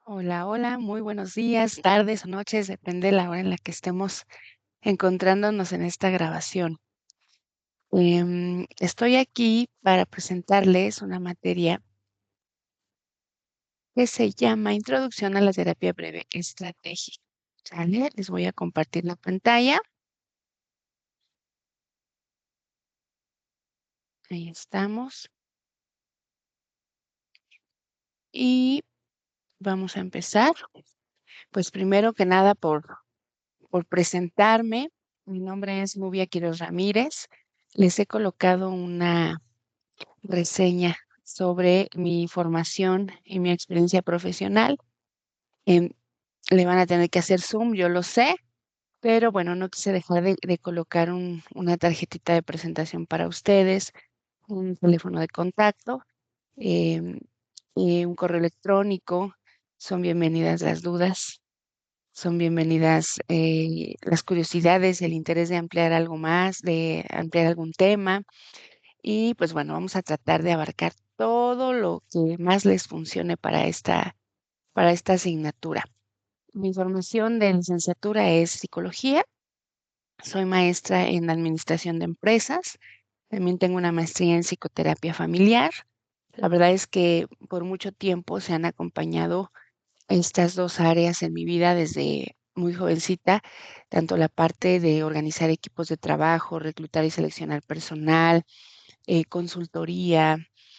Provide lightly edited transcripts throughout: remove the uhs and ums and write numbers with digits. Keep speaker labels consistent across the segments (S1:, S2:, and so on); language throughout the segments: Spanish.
S1: Hola, hola, muy buenos días, tardes o noches, depende de la hora en la que estemos encontrándonos en esta grabación. Estoy aquí para presentarles una materia que se llama Introducción a la Terapia Breve Estratégica. ¿Sale? Les voy a compartir la pantalla. Ahí estamos. Y vamos a empezar. Pues primero que nada por presentarme. Mi nombre es Nubia Quiroz Ramírez. Les he colocado una reseña sobre mi formación y mi experiencia profesional. Em, Le van a tener que hacer Zoom, yo lo sé, pero bueno, no quise dejar de colocar una tarjetita de presentación para ustedes, un teléfono de contacto, em, y un correo electrónico. Son bienvenidas las dudas, son bienvenidas las curiosidades, el interés de ampliar algo más, de ampliar algún tema. Y pues bueno, vamos a tratar de abarcar todo lo que más les funcione para esta asignatura. Mi formación de licenciatura es psicología. Soy maestra en administración de empresas. También tengo una maestría en psicoterapia familiar. La verdad es que por mucho tiempo se han acompañado estas dos áreas en mi vida desde muy jovencita, tanto la parte de organizar equipos de trabajo, reclutar y seleccionar personal, consultoría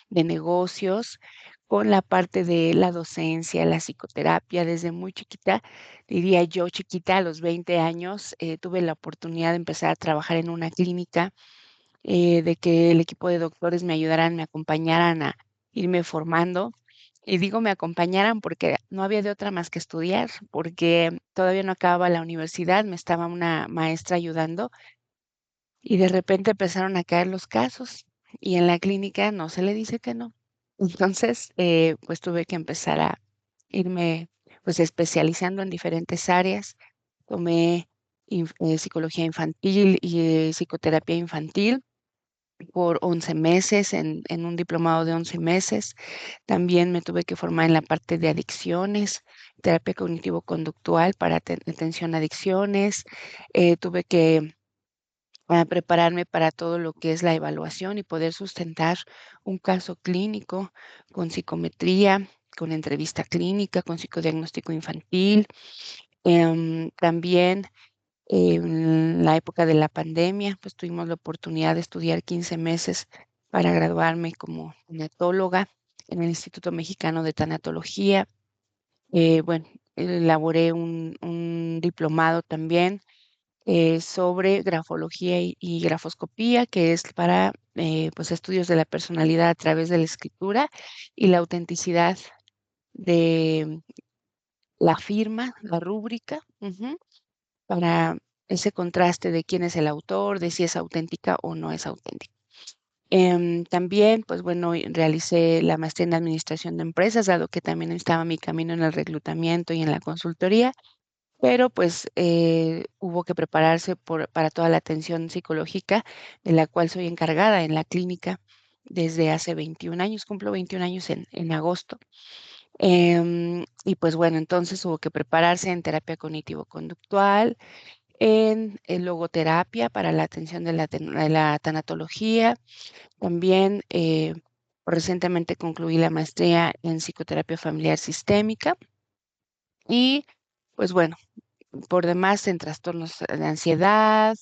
S1: de negocios, con la parte de la docencia, la psicoterapia. Desde muy chiquita, diría yo chiquita, a los 20 años, tuve la oportunidad de empezar a trabajar en una clínica, de que el equipo de doctores me ayudaran, me acompañaran a irme formando. Y digo me acompañaran porque no había de otra más que estudiar, porque todavía no acababa la universidad, me estaba una maestra ayudando y de repente empezaron a caer los casos y en la clínica no se le dice que no. Entonces, pues tuve que empezar a irme pues especializando en diferentes áreas. Tomé psicología infantil y psicoterapia infantil por 11 meses, en un diplomado de 11 meses. También me tuve que formar en la parte de adicciones, terapia cognitivo-conductual para atención a adicciones. Tuve que a prepararme para todo lo que es la evaluación y poder sustentar un caso clínico con psicometría, con entrevista clínica, con psicodiagnóstico infantil. También en la época de la pandemia, pues tuvimos la oportunidad de estudiar 15 meses para graduarme como tanatóloga en el Instituto Mexicano de Tanatología. Bueno, elaboré un diplomado también sobre grafología y grafoscopía, que es para pues estudios de la personalidad a través de la escritura y la autenticidad de la firma, la rúbrica, para ese contraste de quién es el autor, de si es auténtica o no es auténtica. También, pues bueno, realicé la maestría en administración de empresas, dado que también estaba mi camino en el reclutamiento y en la consultoría, pero pues hubo que prepararse para toda la atención psicológica, de la cual soy encargada en la clínica desde hace 21 años, cumplo 21 años en agosto. Y pues bueno, entonces hubo que prepararse en terapia cognitivo-conductual, en logoterapia para la atención de la tanatología. También recientemente concluí la maestría en psicoterapia familiar sistémica y pues bueno, por demás en trastornos de ansiedad,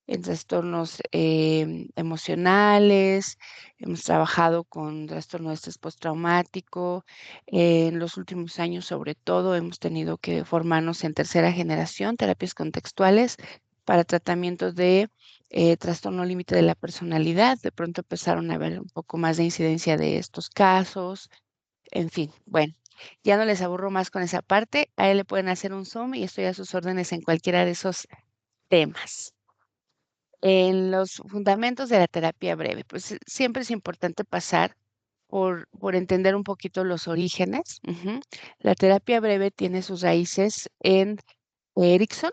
S1: en trastornos emocionales, hemos trabajado con trastorno de estrés postraumático. En los últimos años, sobre todo, hemos tenido que formarnos en tercera generación, terapias contextuales para tratamientos de trastorno límite de la personalidad. De pronto empezaron a haber un poco más de incidencia de estos casos. En fin, bueno, ya no les aburro más con esa parte. A él le pueden hacer un Zoom y estoy a sus órdenes en cualquiera de esos temas. En los fundamentos de la terapia breve, pues siempre es importante pasar por entender un poquito los orígenes. La terapia breve tiene sus raíces en Erickson,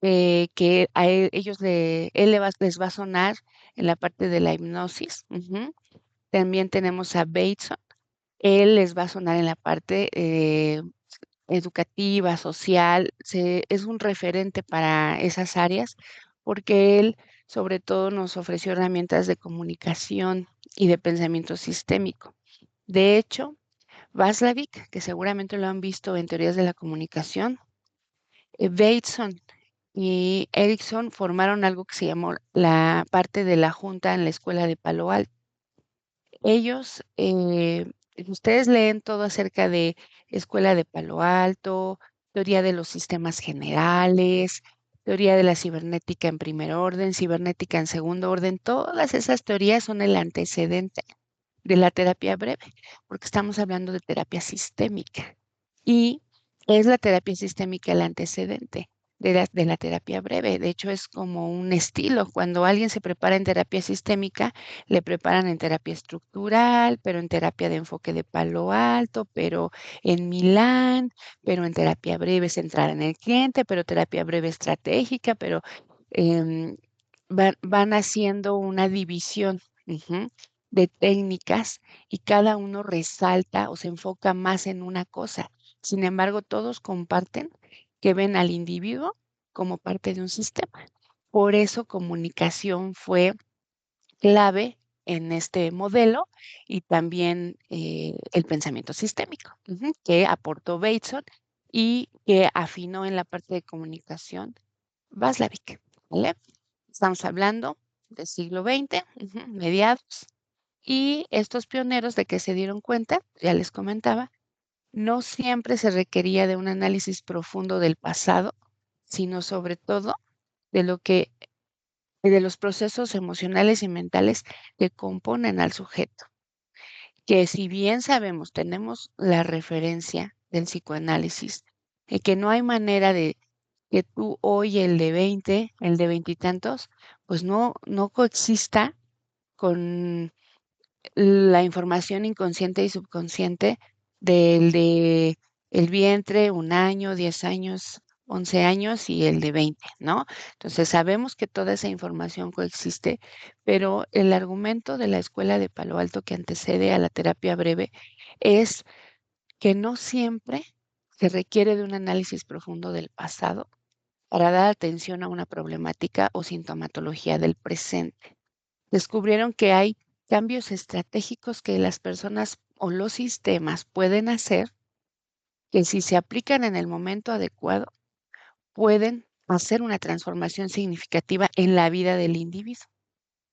S1: que él les va a sonar en la parte de la hipnosis. También tenemos a Bateson, él les va a sonar en la parte educativa, social, es un referente para esas áreas porque él sobre todo nos ofreció herramientas de comunicación y de pensamiento sistémico. De hecho, Václavic, que seguramente lo han visto en teorías de la comunicación, Bateson y Erickson formaron algo que se llamó la parte de la junta en la escuela de Palo Alto. Ellos, ustedes leen todo acerca de escuela de Palo Alto, teoría de los sistemas generales, teoría de la cibernética en primer orden, cibernética en segundo orden, todas esas teorías son el antecedente de la terapia breve, porque estamos hablando de terapia sistémica. Y es la terapia sistémica el antecedente de la terapia breve. De hecho, es como un estilo. Cuando alguien se prepara en terapia sistémica, le preparan en terapia estructural, pero en terapia de enfoque de Palo Alto, pero en Milán, pero en terapia breve centrada en el cliente, pero terapia breve estratégica, pero em, van haciendo una división. Ujú, de técnicas y cada uno resalta o se enfoca más en una cosa. Sin embargo, todos comparten que ven al individuo como parte de un sistema. Por eso comunicación fue clave en este modelo y también el pensamiento sistémico, que aportó Bateson y que afinó en la parte de comunicación Václavic, ¿vale? Estamos hablando del siglo XX, mediados. Y estos pioneros de que se dieron cuenta, ya les comentaba, no siempre se requería de un análisis profundo del pasado, sino sobre todo de lo que, de los procesos emocionales y mentales que componen al sujeto. Que si bien sabemos, tenemos la referencia del psicoanálisis, de que no hay manera de que tú hoy el de 20, el de veintitantos, pues no coexista con la información inconsciente y subconsciente del de el vientre, 1 año, 10 años, 11 años y el de 20, ¿no? Entonces sabemos que toda esa información coexiste, pero el argumento de la escuela de Palo Alto que antecede a la terapia breve es que no siempre se requiere de un análisis profundo del pasado para dar atención a una problemática o sintomatología del presente. Descubrieron que hay cambios estratégicos que las personas o los sistemas pueden hacer que si se aplican en el momento adecuado, pueden hacer una transformación significativa en la vida del individuo.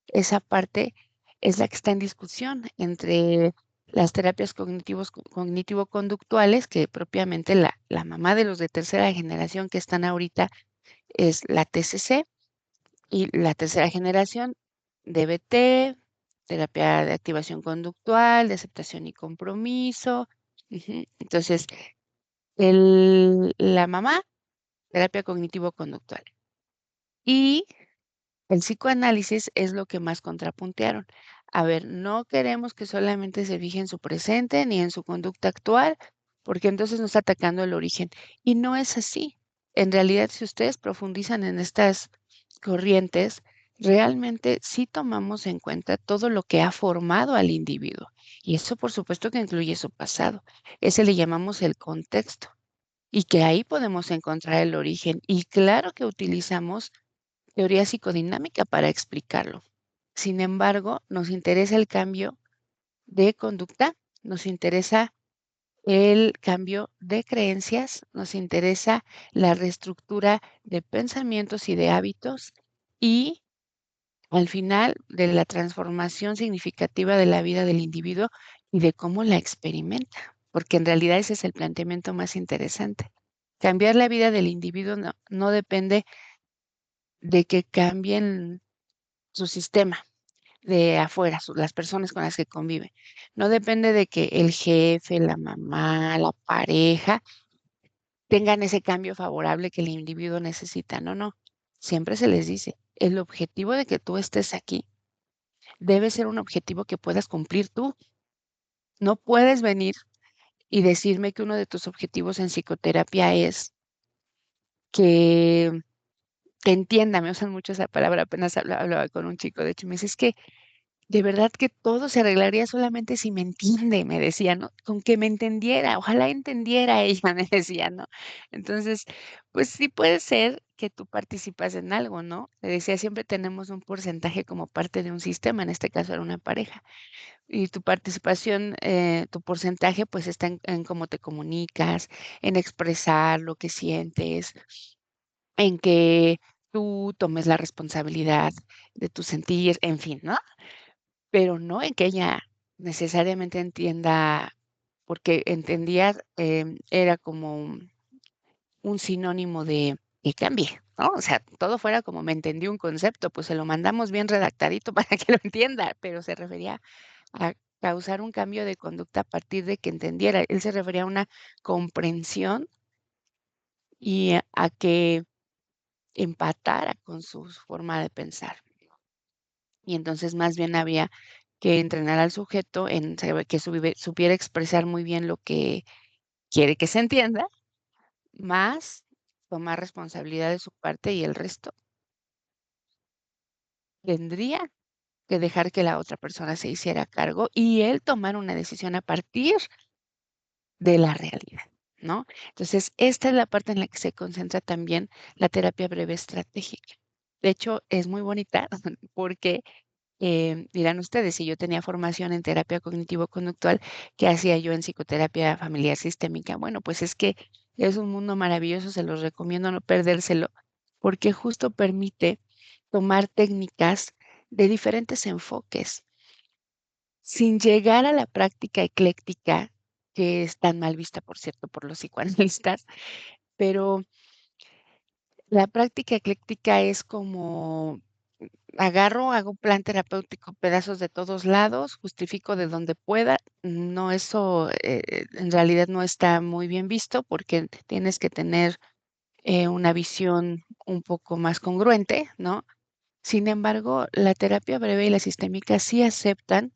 S1: Esa parte es la que está en discusión entre las terapias cognitivo-conductuales, que propiamente la mamá de los de tercera generación que están ahorita es la TCC, y la tercera generación, DBT, terapia de activación conductual, de aceptación y compromiso. Entonces, la mamá, terapia cognitivo-conductual. Y el psicoanálisis es lo que más contrapuntearon. A ver, no queremos que solamente se fije en su presente ni en su conducta actual, porque entonces nos está atacando el origen. Y no es así. En realidad, si ustedes profundizan en estas corrientes, realmente sí tomamos en cuenta todo lo que ha formado al individuo. Y eso, por supuesto, que incluye su pasado. Ese le llamamos el contexto. Y que ahí podemos encontrar el origen. Y claro que utilizamos teoría psicodinámica para explicarlo. Sin embargo, nos interesa el cambio de conducta, nos interesa el cambio de creencias, nos interesa la reestructura de pensamientos y de hábitos y al final de la transformación significativa de la vida del individuo y de cómo la experimenta, porque en realidad ese es el planteamiento más interesante. Cambiar la vida del individuo no depende de que cambien su sistema de afuera, las personas con las que convive. No depende de que el jefe, la mamá, la pareja tengan ese cambio favorable que el individuo necesita. No, no. Siempre se les dice, el objetivo de que tú estés aquí debe ser un objetivo que puedas cumplir tú. No puedes venir y decirme que uno de tus objetivos en psicoterapia es que entienda, me usan mucho esa palabra, apenas hablaba con un chico, de hecho, me dice, es que De verdad que todo se arreglaría solamente si me entiende, me decía, ¿no? Con que me entendiera, ojalá entendiera ella, me decía, ¿no? Entonces, pues sí puede ser que tú participas en algo, ¿no? Le decía, siempre tenemos un porcentaje como parte de un sistema, en este caso era una pareja, y tu participación, tu porcentaje, pues está en cómo te comunicas, en expresar lo que sientes, en que tú tomes la responsabilidad de tu sentir, en fin, ¿no? Pero no en que ella necesariamente entienda, porque entendía, era como un sinónimo de que cambie, ¿no? O sea, todo fuera como me entendió un concepto, pues se lo mandamos bien redactadito para que lo entienda, pero se refería a causar un cambio de conducta a partir de que entendiera. Él se refería a una comprensión y a que empatara con su forma de pensar. Y entonces más bien había que entrenar al sujeto en saber que supiera expresar muy bien lo que quiere que se entienda, más tomar responsabilidad de su parte y el resto tendría que dejar que la otra persona se hiciera cargo y él tomar una decisión a partir de la realidad, ¿no? Entonces, esta es la parte en la que se concentra también la terapia breve estratégica. De hecho, es muy bonita porque dirán ustedes, si yo tenía formación en terapia cognitivo-conductual, ¿qué hacía yo en psicoterapia familiar sistémica? Bueno, pues es que es un mundo maravilloso, se los recomiendo no perdérselo, porque justo permite tomar técnicas de diferentes enfoques, sin llegar a la práctica ecléctica, que es tan mal vista, por cierto, por los psicoanalistas, pero la práctica ecléctica es como agarro, hago plan terapéutico, pedazos de todos lados, justifico de donde pueda. No, eso en realidad no está muy bien visto porque tienes que tener una visión un poco más congruente, ¿no? Sin embargo, la terapia breve y la sistémica sí aceptan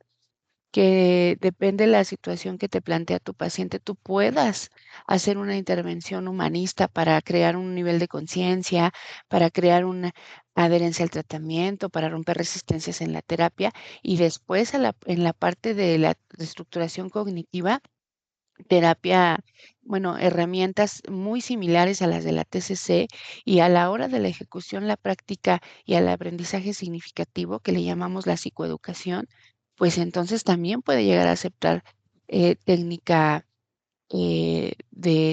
S1: que depende de la situación que te plantea tu paciente, tú puedas hacer una intervención humanista para crear un nivel de conciencia, para crear una adherencia al tratamiento, para romper resistencias en la terapia y después en la parte de la reestructuración cognitiva, terapia, bueno, herramientas muy similares a las de la TCC y a la hora de la ejecución, la práctica y al aprendizaje significativo, que le llamamos la psicoeducación, pues entonces también puede llegar a aceptar técnica de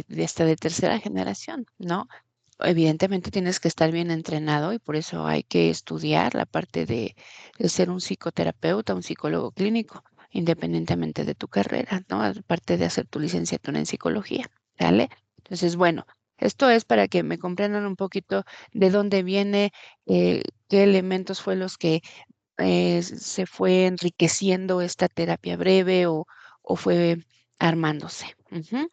S1: esta de tercera generación, ¿no? Evidentemente tienes que estar bien entrenado y por eso hay que estudiar la parte de ser un psicoterapeuta, un psicólogo clínico, independientemente de tu carrera, ¿no? Aparte de hacer tu licenciatura en psicología, ¿sale? Entonces, bueno, esto es para que me comprendan un poquito de dónde viene, qué elementos fue los que se fue enriqueciendo esta terapia breve o fue armándose. Ujú.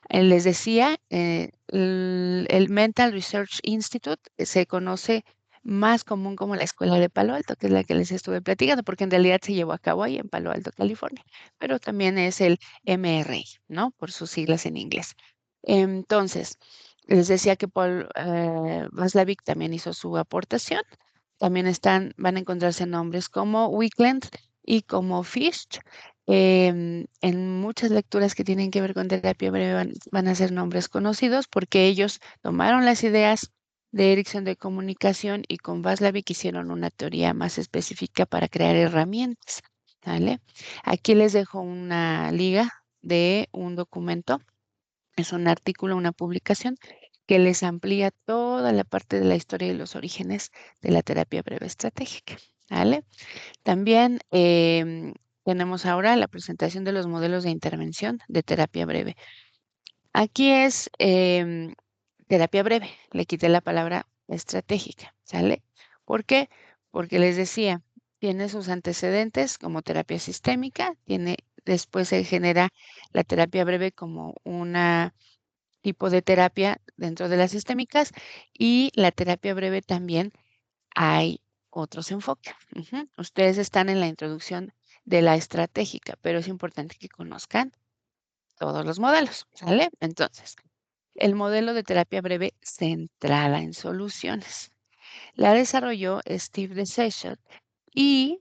S1: Les decía, el Mental Research Institute se conoce más común como la Escuela de Palo Alto, que es la que les estuve platicando, porque en realidad se llevó a cabo ahí en Palo Alto, California, pero también es el MRI, ¿no? Por sus siglas en inglés. Entonces, les decía que Paul Vaslavic también hizo su aportación. También van a encontrarse nombres como Wickland y como Fish. En muchas lecturas que tienen que ver con terapia breve van a ser nombres conocidos porque ellos tomaron las ideas de Erickson de comunicación y con Vaslavic hicieron una teoría más específica para crear herramientas. ¿Vale? Aquí les dejo una liga de un documento, es un artículo, una publicación que les amplía toda la parte de la historia y los orígenes de la terapia breve estratégica. ¿Vale? También tenemos ahora la presentación de los modelos de intervención de terapia breve. Aquí es terapia breve, le quité la palabra estratégica, ¿sale? ¿Por qué? Porque les decía, tiene sus antecedentes como terapia sistémica, después se genera la terapia breve como una tipo de terapia dentro de las sistémicas y la terapia breve también hay otros enfoques. Ujú. Ustedes están en la introducción de la estratégica, pero es importante que conozcan todos los modelos, ¿sale? Entonces, el modelo de terapia breve centrada en soluciones. La desarrolló Steve DeSession y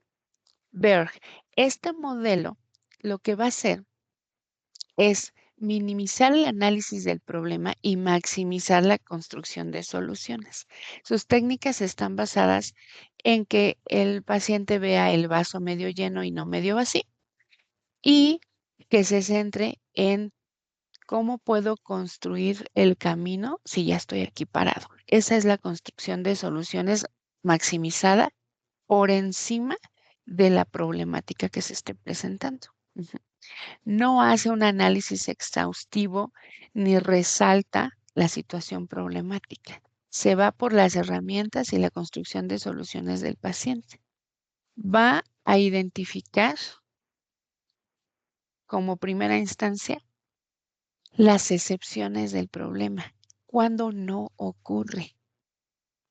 S1: Berg. Este modelo lo que va a hacer es minimizar el análisis del problema y maximizar la construcción de soluciones. Sus técnicas están basadas en que el paciente vea el vaso medio lleno y no medio vacío y que se centre en cómo puedo construir el camino si ya estoy aquí parado. Esa es la construcción de soluciones maximizada por encima de la problemática que se esté presentando. Ujú. No hace un análisis exhaustivo ni resalta la situación problemática. Se va por las herramientas y la construcción de soluciones del paciente. Va a identificar como primera instancia las excepciones del problema, cuando no ocurre,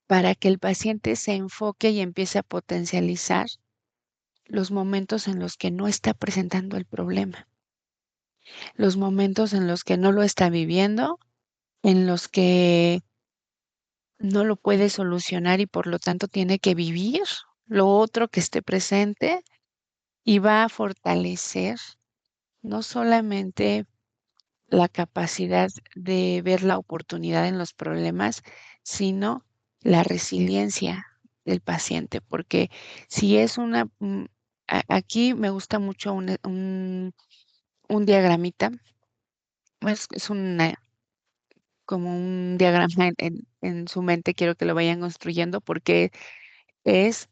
S1: para que el paciente se enfoque y empiece a potencializar los momentos en los que no está presentando el problema, los momentos en los que no lo está viviendo, en los que no lo puede solucionar y por lo tanto tiene que vivir lo otro que esté presente y va a fortalecer no solamente la capacidad de ver la oportunidad en los problemas, sino la resiliencia del paciente, porque si es aquí me gusta mucho un diagramita, es como un diagrama en su mente, quiero que lo vayan construyendo porque es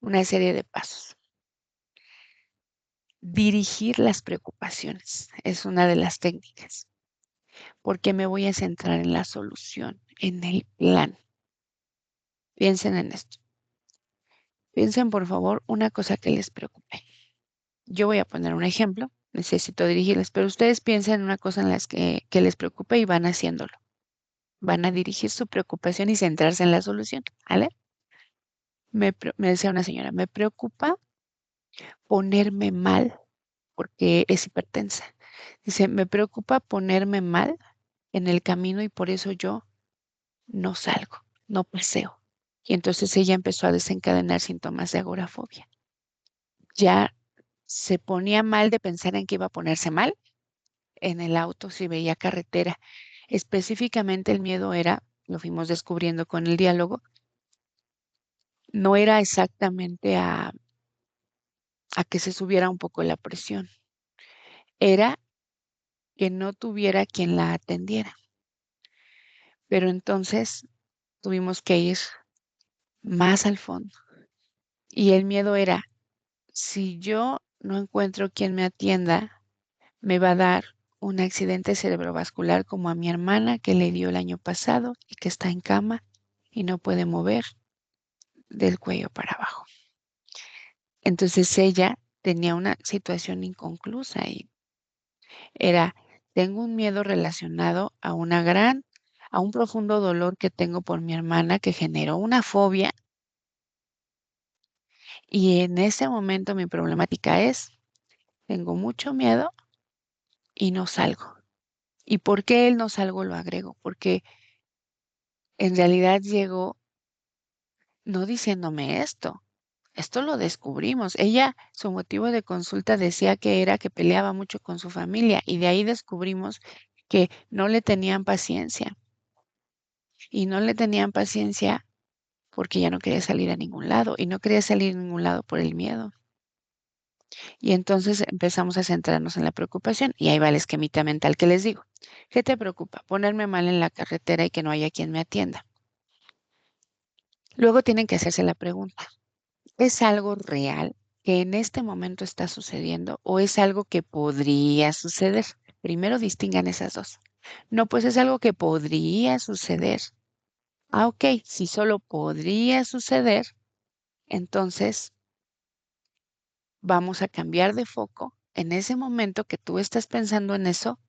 S1: una serie de pasos. Dirigir las preocupaciones es una de las técnicas, porque me voy a centrar en la solución, en el plan. Piensen en esto. Piensen, por favor, una cosa que les preocupe. Yo voy a poner un ejemplo, necesito dirigirles, pero ustedes piensen en una cosa en las que les preocupe y van haciéndolo. Van a dirigir su preocupación y centrarse en la solución, ¿vale? Me decía una señora, me preocupa ponerme mal porque es hipertensa. Dice, me preocupa ponerme mal en el camino y por eso yo no salgo, no paseo. Y entonces ella empezó a desencadenar síntomas de agorafobia. Ya se ponía mal de pensar en que iba a ponerse mal en el auto si veía carretera. Específicamente el miedo era, lo fuimos descubriendo con el diálogo, no era exactamente a que se subiera un poco la presión, era que no tuviera quien la atendiera. Pero entonces tuvimos que ir más al fondo. Y el miedo era, si yo no encuentro quien me atienda, me va a dar un accidente cerebrovascular como a mi hermana que le dio el año pasado y que está en cama y no puede mover del cuello para abajo. Entonces ella tenía una situación inconclusa y era, tengo un miedo relacionado a un profundo dolor que tengo por mi hermana que generó una fobia y en ese momento mi problemática es, tengo mucho miedo y no salgo. ¿Y por qué él no salgo? Lo agrego, porque en realidad llegó no diciéndome esto. Esto lo descubrimos. Ella, su motivo de consulta decía que era que peleaba mucho con su familia y de ahí descubrimos que no le tenían paciencia y no le tenían paciencia porque ya no quería salir a ningún lado y no quería salir a ningún lado por el miedo. Y entonces empezamos a centrarnos en la preocupación y ahí va el esquemita mental que les digo. ¿Qué te preocupa? Ponerme mal en la carretera y que no haya quien me atienda. Luego tienen que hacerse la pregunta. ¿Es algo real que en este momento está sucediendo o es algo que podría suceder? Primero distingan esas dos. No, pues es algo que podría suceder. Ah, ok, si solo podría suceder, entonces vamos a cambiar de foco. En ese momento que tú estás pensando en eso,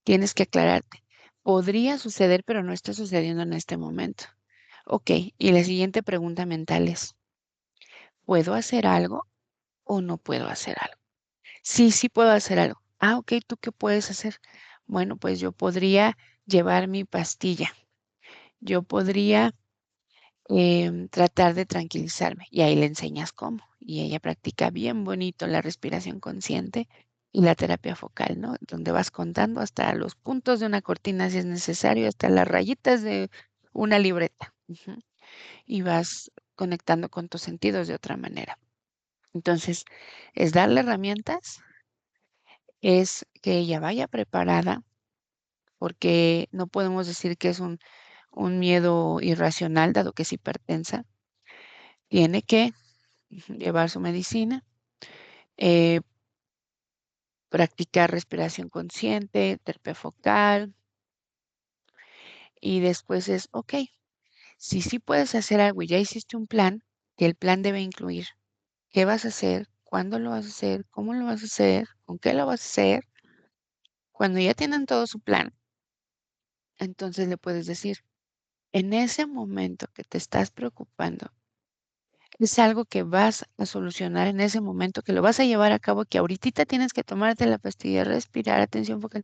S1: tienes que aclararte. Podría suceder, pero no está sucediendo en este momento. Ok, y la siguiente pregunta mental es, ¿puedo hacer algo o no puedo hacer algo? Sí, sí puedo hacer algo. Ah, ok, ¿tú qué puedes hacer? Bueno, pues yo podría llevar mi pastilla. Yo podría tratar de tranquilizarme y ahí le enseñas cómo. y ella practica bien bonito la respiración consciente y la terapia focal, ¿no? Donde vas contando hasta los puntos de una cortina si es necesario, hasta las rayitas de una libreta. Ujú. Y vas conectando con tus sentidos de otra manera. Entonces, es darle herramientas, es que ella vaya preparada, porque no podemos decir que es un miedo irracional, dado que es hipertensa. Tiene que llevar su medicina, eh, practicar respiración consciente, terapia focal, y después es, ok, si sí puedes hacer algo y ya hiciste un plan, que el plan debe incluir qué vas a hacer, cuándo lo vas a hacer, cómo lo vas a hacer, con qué lo vas a hacer. Cuando ya tienen todo su plan, entonces le puedes decir, en ese momento que te estás preocupando, es algo que vas a solucionar en ese momento, que lo vas a llevar a cabo, que ahorita tienes que tomarte la pastilla, respirar, atención focal.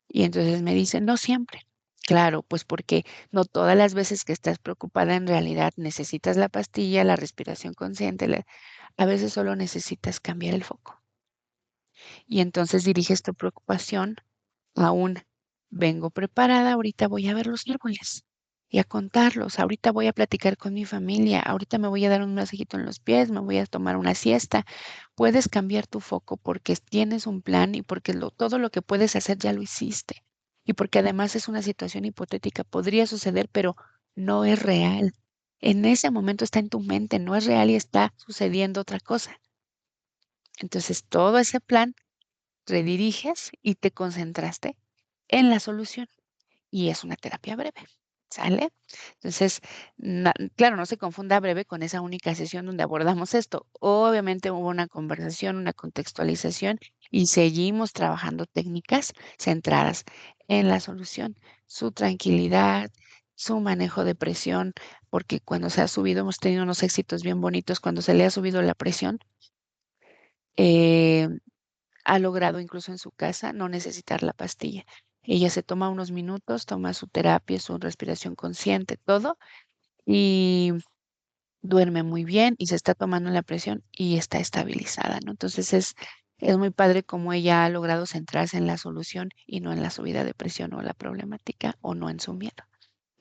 S1: Y entonces me dice, no siempre. Claro, pues porque no todas las veces que estás preocupada en realidad necesitas la pastilla, la respiración consciente, a veces solo necesitas cambiar el foco. Y entonces diriges tu preocupación aún vengo preparada, ahorita voy a ver los árboles y a contarlos, ahorita voy a platicar con mi familia, ahorita me voy a dar un masajito en los pies, me voy a tomar una siesta. Puedes cambiar tu foco porque tienes un plan y porque todo lo que puedes hacer ya lo hiciste. Y porque además es una situación hipotética, podría suceder, pero no es real. En ese momento está en tu mente, no es real y está sucediendo otra cosa. Entonces, todo ese plan rediriges y te concentraste en la solución y es una terapia breve, ¿sale? Entonces, claro, no se confunda breve con esa única sesión donde abordamos esto. Obviamente hubo una conversación, una contextualización y seguimos trabajando técnicas centradas en la solución, su tranquilidad, su manejo de presión, porque cuando se ha subido, hemos tenido unos éxitos bien bonitos, cuando se le ha subido la presión, eh, ha logrado incluso en su casa no necesitar la pastilla. Ella se toma unos minutos, toma su terapia, su respiración consciente, todo, y duerme muy bien y se está tomando la presión y está estabilizada, ¿no? Entonces es muy padre cómo ella ha logrado centrarse en la solución y no en la subida de presión o la problemática o no en su miedo.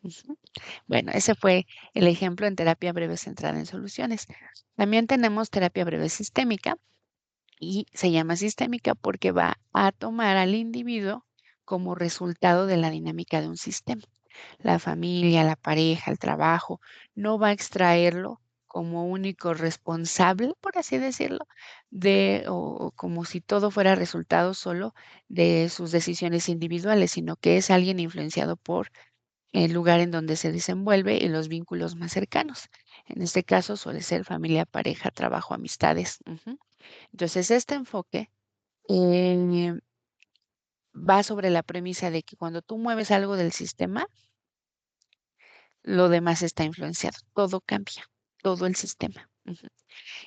S1: Ujú. Bueno, ese fue el ejemplo en terapia breve centrada en soluciones. También tenemos terapia breve sistémica, y se llama sistémica porque va a tomar al individuo como resultado de la dinámica de un sistema. La familia, la pareja, el trabajo, no va a extraerlo como único responsable, por así decirlo, o como si todo fuera resultado solo de sus decisiones individuales, sino que es alguien influenciado por el lugar en donde se desenvuelve y los vínculos más cercanos. En este caso suele ser familia, pareja, trabajo, amistades. Ujú. Entonces, este enfoque eh, va sobre la premisa de que cuando tú mueves algo del sistema, lo demás está influenciado, todo cambia, todo el sistema. Ujú.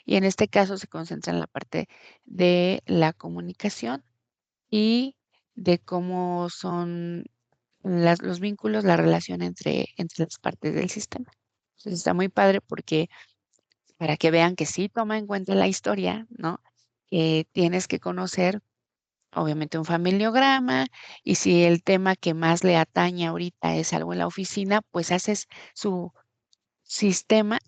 S1: Y en este caso se concentra en la parte de la comunicación y de cómo son los vínculos, la relación entre las partes del sistema. Entonces está muy padre porque para que vean que sí toma en cuenta la historia, ¿no? Tienes que conocer obviamente un familiograma, y si el tema que más le atañe ahorita es algo en la oficina, pues haces su sistema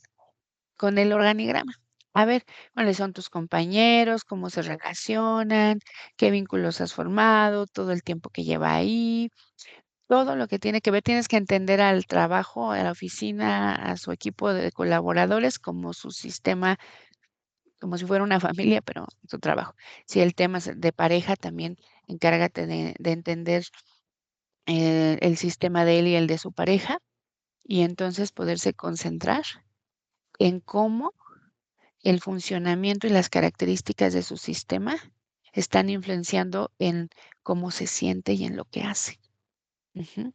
S1: con el organigrama. A ver, cuáles son tus compañeros, cómo se relacionan, qué vínculos has formado, todo el tiempo que lleva ahí, todo lo que tiene que ver, tienes que entender al trabajo, a la oficina, a su equipo de colaboradores como su sistema, como si fuera una familia, pero su trabajo. Si el tema es de pareja, también encárgate de entender el sistema de él y el de su pareja, y entonces poderse concentrar en cómo el funcionamiento y las características de su sistema están influenciando en cómo se siente y en lo que hace. Ujú.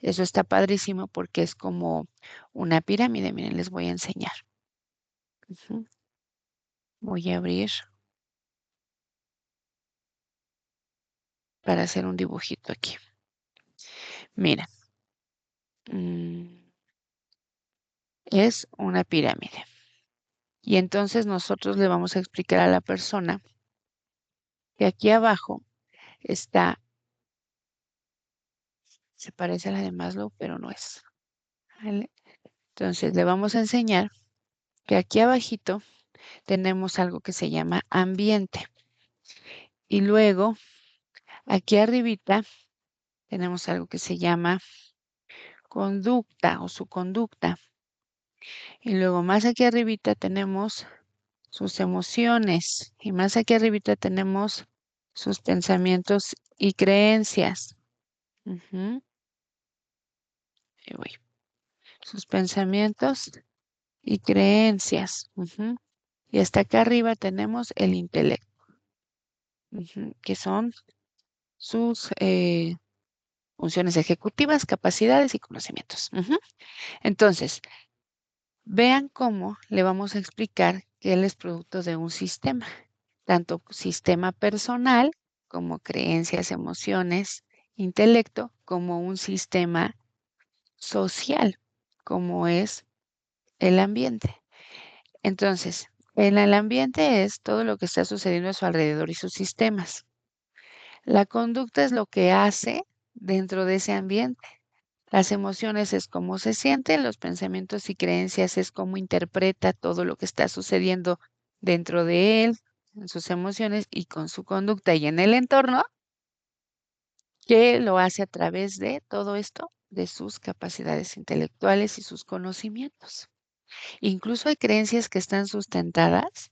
S1: Eso está padrísimo porque es como una pirámide. Miren, les voy a enseñar. Ujú. Voy a abrir para hacer un dibujito aquí. Mira, mm, es una pirámide. Y entonces nosotros le vamos a explicar a la persona que aquí abajo está, se parece a la de Maslow, pero no es. ¿Vale? Entonces le vamos a enseñar que aquí abajito tenemos algo que se llama ambiente. Y luego aquí arribita tenemos algo que se llama conducta o su conducta. Y luego más aquí arribita tenemos sus emociones. Y más aquí arribita tenemos sus pensamientos y creencias. Ujú, ahí voy. Sus pensamientos y creencias. Ujú. Y hasta acá arriba tenemos el intelecto, ujú, que son sus funciones ejecutivas, capacidades y conocimientos. Ujú. Entonces, vean cómo le vamos a explicar que él es producto de un sistema, tanto sistema personal como creencias, emociones, intelecto, como un sistema social, como es el ambiente. Entonces, en el ambiente es todo lo que está sucediendo a su alrededor y sus sistemas. La conducta es lo que hace dentro de ese ambiente. Las emociones es cómo se sienten, los pensamientos y creencias es cómo interpreta todo lo que está sucediendo dentro de él, en sus emociones y con su conducta y en el entorno, que lo hace a través de todo esto, de sus capacidades intelectuales y sus conocimientos. Incluso hay creencias que están sustentadas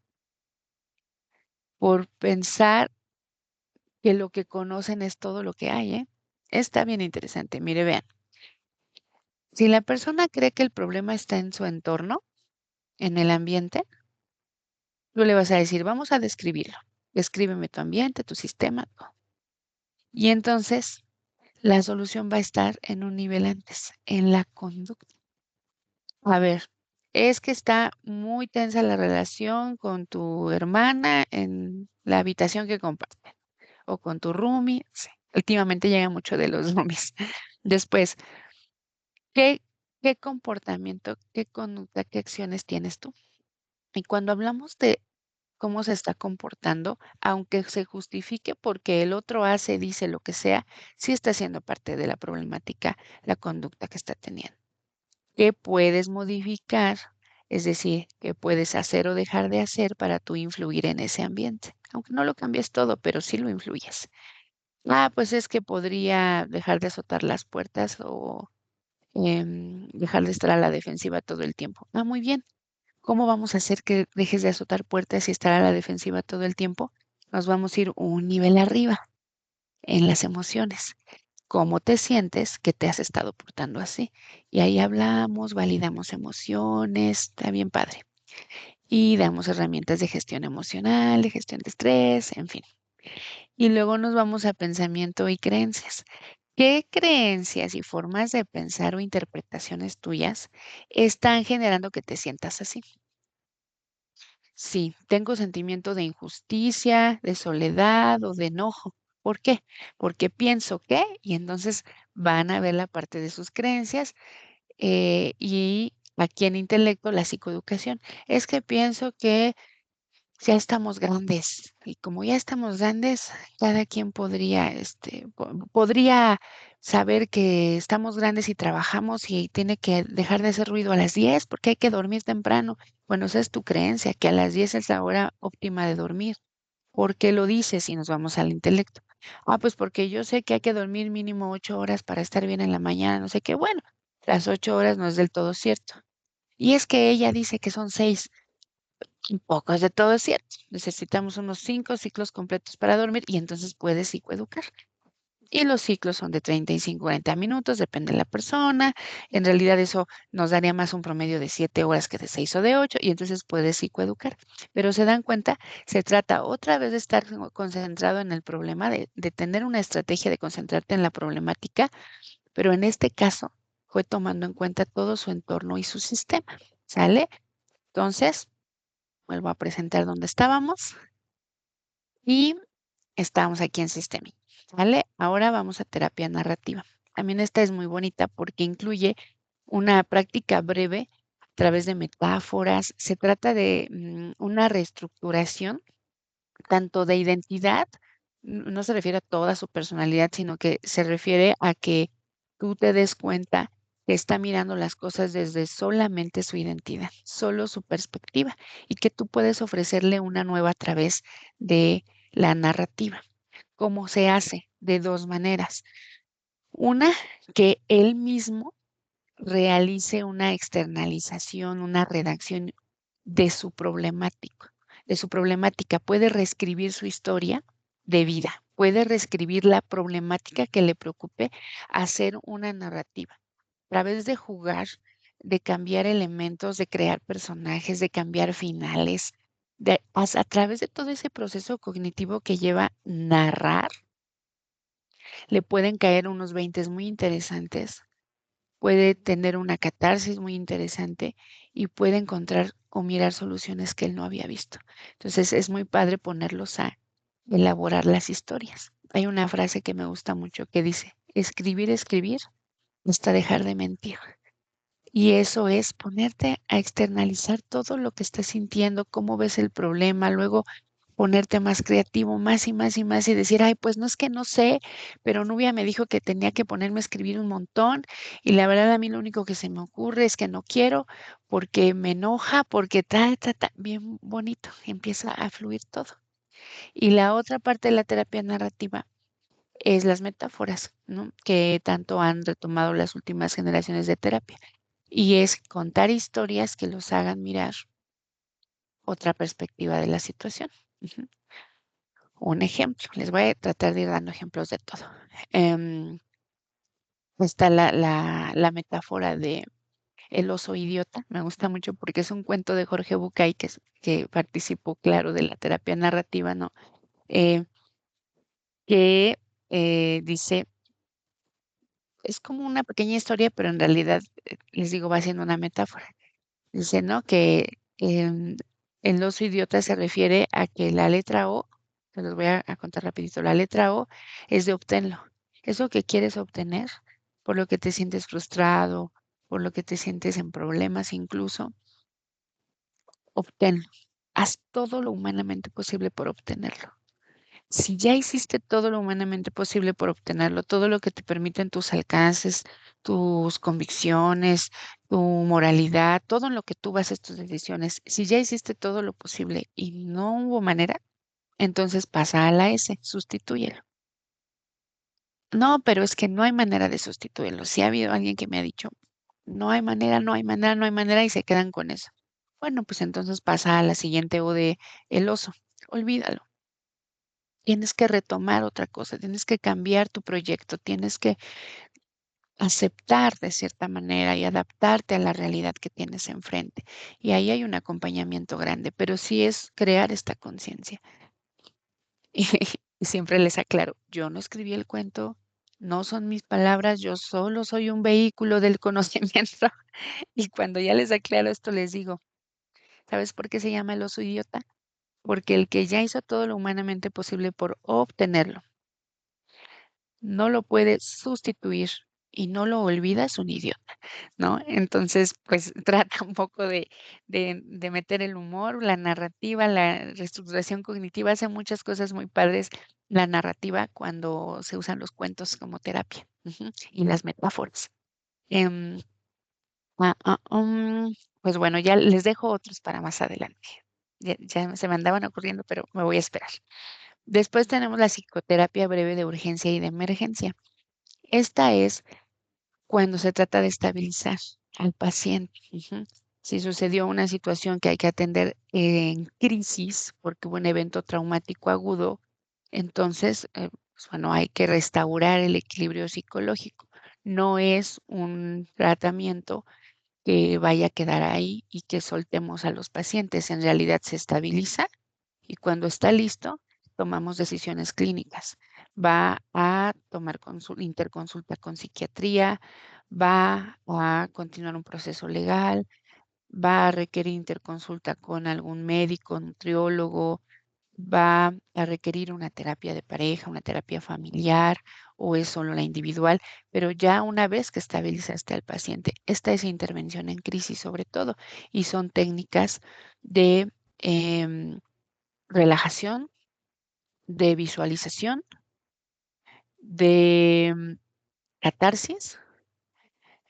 S1: por pensar que lo que conocen es todo lo que hay, ¿eh? Está bien interesante. Mire, vean, si la persona cree que el problema está en su entorno, en el ambiente, tú le vas a decir, vamos a describirlo. Descríbeme tu ambiente, tu sistema, todo. Y entonces la solución va a estar en un nivel antes, en la conducta. A ver, es que está muy tensa la relación con tu hermana en la habitación que comparten o con tu roomie. Sí, últimamente llega mucho de los roomies. Después, ¿qué, qué comportamiento, qué conducta, qué acciones tienes tú? Y cuando hablamos de cómo se está comportando, aunque se justifique porque el otro hace, dice lo que sea, sí está siendo parte de la problemática la conducta que está teniendo. ¿Qué puedes modificar? Es decir, ¿qué puedes hacer o dejar de hacer para tú influir en ese ambiente? Aunque no lo cambies todo, pero sí lo influyes. Ah, pues es que podría dejar de azotar las puertas o dejar de estar a la defensiva todo el tiempo. Ah, muy bien. ¿Cómo vamos a hacer que dejes de azotar puertas y estar a la defensiva todo el tiempo? Nos vamos a ir un nivel arriba en las emociones. ¿Cómo te sientes que te has estado portando así? Y ahí hablamos, validamos emociones, está bien padre. Y damos herramientas de gestión emocional, de gestión de estrés, en fin. Y luego nos vamos a pensamiento y creencias. ¿Qué creencias y formas de pensar o interpretaciones tuyas están generando que te sientas así? Sí, tengo sentimiento de injusticia, de soledad o de enojo. ¿Por qué? Porque pienso que, y entonces van a ver la parte de sus creencias y aquí en intelecto la psicoeducación. Es que pienso que ya estamos grandes y como ya estamos grandes, cada quien podría, podría saber que estamos grandes y trabajamos y tiene que dejar de hacer ruido a las 10 porque hay que dormir temprano. Bueno, esa es tu creencia, que a las 10 es la hora óptima de dormir. ¿Por qué lo dices si nos vamos al intelecto? Ah, pues porque yo sé que hay que dormir mínimo 8 horas para estar bien en la mañana, no sé qué. Bueno, las 8 horas no es del todo cierto. Y es que ella dice que son 6. Un poco es de todo es cierto. Necesitamos unos 5 ciclos completos para dormir y entonces puedes psicoeducar. Y los ciclos son de 35 a 40 minutos, depende de la persona. En realidad eso nos daría más un promedio de 7 horas que de 6 o de 8 y entonces puedes psicoeducar. Pero se dan cuenta, se trata otra vez de estar concentrado en el problema, de tener una estrategia de concentrarte en la problemática, pero en este caso fue tomando en cuenta todo su entorno y su sistema. ¿Sale? Entonces, vuelvo a presentar donde estábamos y estábamos aquí en sistema. ¿Vale? Ahora vamos a terapia narrativa. También esta es muy bonita porque incluye una práctica breve través de metáforas. Se trata de una reestructuración tanto de identidad, no se refiere a toda su personalidad, sino que se refiere a que tú te des cuenta que está mirando las cosas desde solamente su identidad, solo su perspectiva, y que tú puedes ofrecerle una nueva a través de la narrativa. ¿Cómo se hace? De dos maneras. Una, que él mismo realice una externalización, una redacción de su problemática. Puede reescribir su historia de vida, puede reescribir la problemática que le preocupe, hacer una narrativa. A través de jugar, de cambiar elementos, de crear personajes, de cambiar finales, a través de todo ese proceso cognitivo que lleva narrar, le pueden caer unos 20 muy interesantes, puede tener una catarsis muy interesante y puede encontrar o mirar soluciones que él no había visto. Entonces es muy padre ponerlos a elaborar las historias. Hay una frase que me gusta mucho que dice, escribir, escribir, hasta dejar de mentir. Y eso es ponerte a externalizar todo lo que estás sintiendo, cómo ves el problema, luego ponerte más creativo, más y más y más y decir, ay, pues no es que no sé, pero Nubia me dijo que tenía que ponerme a escribir un montón y la verdad a mí lo único que se me ocurre es que no quiero porque me enoja, porque bien bonito, empieza a fluir todo. Y la otra parte de la terapia narrativa es las metáforas, ¿no? Que tanto han retomado las últimas generaciones de terapia. Y es contar historias que los hagan mirar otra perspectiva de la situación. Ujú. Un ejemplo, les voy a tratar de ir dando ejemplos de todo. Em, Está la metáfora de el oso idiota, me gusta mucho porque es un cuento de Jorge Bucay que participó, claro, de la terapia narrativa, ¿no? Eh, que dice, es como una pequeña historia, pero en realidad, les digo, va siendo una metáfora. Dice, ¿no? Que el oso idiota se refiere a que la letra O, se los voy a contar rapidito, la letra O es de obténlo. Eso que quieres obtener, por lo que te sientes frustrado, por lo que te sientes en problemas incluso, obténlo. Haz todo lo humanamente posible por obtenerlo. Si ya hiciste todo lo humanamente posible por obtenerlo, todo lo que te permiten tus alcances, tus convicciones, tu moralidad, todo en lo que tú bases tus decisiones, si ya hiciste todo lo posible y no hubo manera, entonces pasa a la S, sustitúyelo. No, pero es que no hay manera de sustituirlo. Si ha habido alguien que me ha dicho, no hay manera, no hay manera, no hay manera y se quedan con eso. Bueno, pues entonces pasa a la siguiente O de el oso. Olvídalo. Tienes que retomar otra cosa, tienes que cambiar tu proyecto, tienes que aceptar de cierta manera y adaptarte a la realidad que tienes enfrente. Y ahí hay un acompañamiento grande, pero sí es crear esta conciencia. Y siempre les aclaro, yo no escribí el cuento, no son mis palabras, yo solo soy un vehículo del conocimiento. Y cuando ya les aclaro esto, les digo, ¿sabes por qué se llama el oso idiota? Porque el que ya hizo todo lo humanamente posible por obtenerlo no lo puede sustituir y no lo olvida, es un idiota, ¿no? Entonces, pues trata un poco de meter el humor, la narrativa, la reestructuración cognitiva, hace muchas cosas muy padres la narrativa cuando se usan los cuentos como terapia, ujú, y las metáforas. Em, ah, ah, pues bueno, ya les dejo otros para más adelante. Ya se me andaban ocurriendo, pero me voy a esperar. Después tenemos la psicoterapia breve de urgencia y de emergencia. Esta es cuando se trata de estabilizar al paciente. Ujú. Si sucedió una situación que hay que atender en crisis porque hubo un evento traumático agudo, entonces, pues bueno, hay que restaurar el equilibrio psicológico. No es un tratamiento que vaya a quedar ahí y que soltemos a los pacientes. En realidad se estabiliza y cuando está listo, tomamos decisiones clínicas. Va a tomar interconsulta con psiquiatría, va a continuar un proceso legal, va a requerir interconsulta con algún médico, nutriólogo, va a requerir una terapia de pareja, una terapia familiar o es solo la individual, pero ya una vez que estabilizaste al paciente, esta es intervención en crisis sobre todo y son técnicas de relajación, de visualización, de catarsis,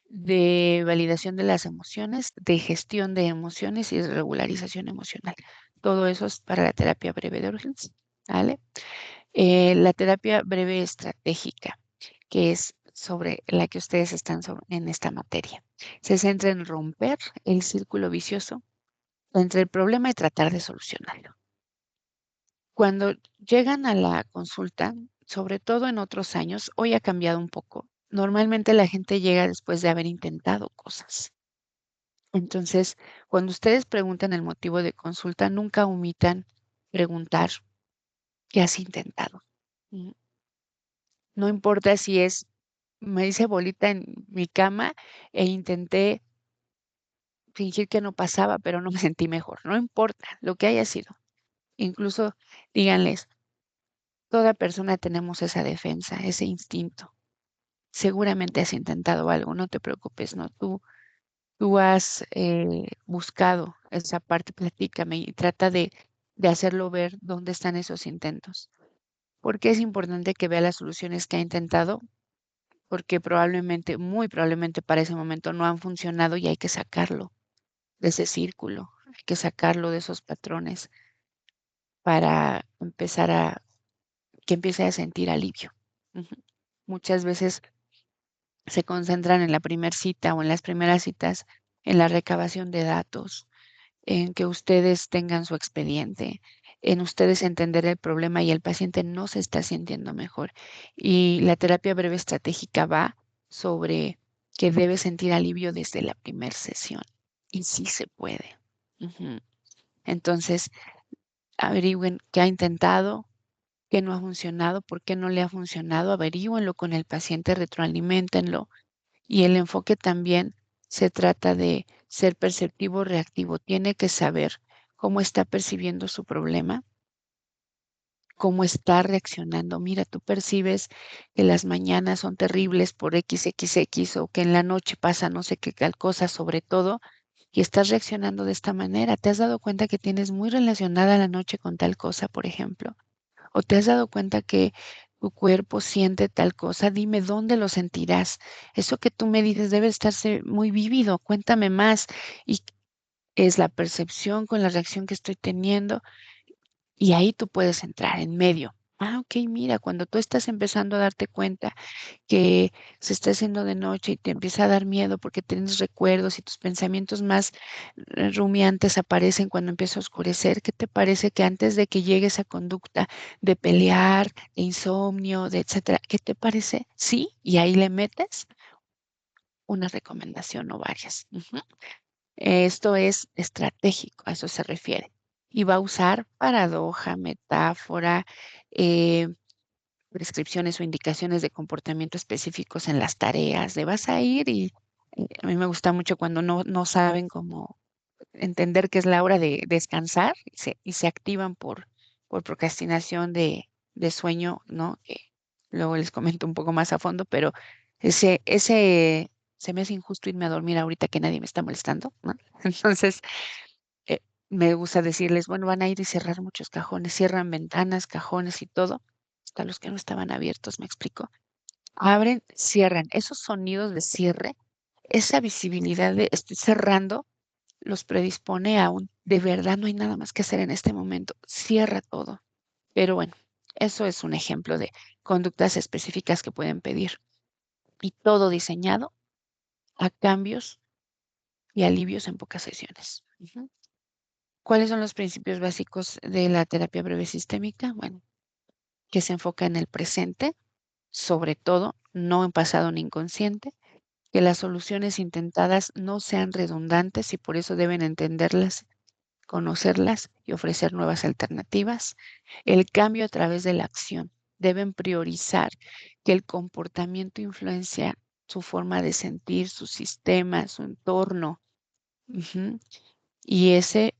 S1: de validación de las emociones, de gestión de emociones y de regularización emocional. Todo eso es para la terapia breve de urgencia, ¿vale? La terapia breve estratégica, que es sobre la que ustedes están en esta materia. Se centra en romper el círculo vicioso entre el problema y tratar de solucionarlo. Cuando llegan a la consulta, sobre todo en otros años, hoy ha cambiado un poco. Normalmente la gente llega después de haber intentado cosas. Entonces, cuando ustedes preguntan el motivo de consulta, nunca omitan preguntar qué has intentado. Mm, No importa si es, me hice bolita en mi cama e intenté fingir que no pasaba, pero no me sentí mejor. No importa lo que haya sido. Incluso díganles, toda persona tenemos esa defensa, ese instinto. Seguramente has intentado algo, no te preocupes, no, tú has buscado esa parte, platícame y trata de hacerlo ver dónde están esos intentos. ¿Por qué es importante que vea las soluciones que ha intentado? Porque probablemente, muy probablemente para ese momento no han funcionado y hay que sacarlo de ese círculo, hay que sacarlo de esos patrones para empezar a que empiece a sentir alivio. Ujú. Muchas veces se concentran en la primera cita o en las primeras citas en la recabación de datos, en que ustedes tengan su expediente, en ustedes entender el problema y el paciente no se está sintiendo mejor. Y la terapia breve estratégica va sobre que debe sentir alivio desde la primera sesión. Y sí se puede. Ujú. Entonces, averigüen qué ha intentado, qué no ha funcionado, por qué no le ha funcionado, averígüenlo con el paciente, retroaliméntenlo. Y el enfoque también se trata de ser perceptivo reactivo. Tiene que saber cómo está percibiendo su problema, cómo está reaccionando. Mira, tú percibes que las mañanas son terribles por XXX o que en la noche pasa no sé qué tal cosa sobre todo y estás reaccionando de esta manera. ¿Te has dado cuenta que tienes muy relacionada la noche con tal cosa, por ejemplo? ¿O te has dado cuenta que tu cuerpo siente tal cosa? Dime dónde lo sentirás. Eso que tú me dices debe estarse muy vívido. Cuéntame más. Y es la percepción con la reacción que estoy teniendo. Y ahí tú puedes entrar en medio. Ah, ok, mira, cuando tú estás empezando a darte cuenta que se está haciendo de noche y te empieza a dar miedo porque tienes recuerdos y tus pensamientos más rumiantes aparecen cuando empieza a oscurecer, ¿qué te parece que antes de que llegue esa conducta de pelear, de insomnio, de etcétera, qué te parece? Sí, y ahí le metes una recomendación o varias. Ujú. Esto es estratégico, a eso se refiere. Y va a usar paradoja, metáfora, eh, prescripciones o indicaciones de comportamiento específicos en las tareas, de vas a ir y a mí me gusta mucho cuando no saben cómo entender que es la hora de descansar y se activan por procrastinación de sueño, ¿no? Que luego les comento un poco más a fondo, pero ese se me hace injusto irme a dormir ahorita que nadie me está molestando, ¿no? Entonces, eh, me gusta decirles, bueno, van a ir y cerrar muchos cajones, cierran ventanas, cajones y todo, hasta los que no estaban abiertos, me explico. Abren, cierran, esos sonidos de cierre, esa visibilidad de estoy cerrando, los predispone a un, de verdad no hay nada más que hacer en este momento, cierra todo. Pero bueno, eso es un ejemplo de conductas específicas que pueden pedir y todo diseñado a cambios y alivios en pocas sesiones. Ujú. ¿Cuáles son los principios básicos de la terapia breve sistémica? Bueno, que se enfoca en el presente, sobre todo, no en pasado ni inconsciente, que las soluciones intentadas no sean redundantes y por eso deben entenderlas, conocerlas y ofrecer nuevas alternativas. El cambio a través de la acción. Deben priorizar que el comportamiento influencia su forma de sentir, su sistema, su entorno. Ujú. Y ese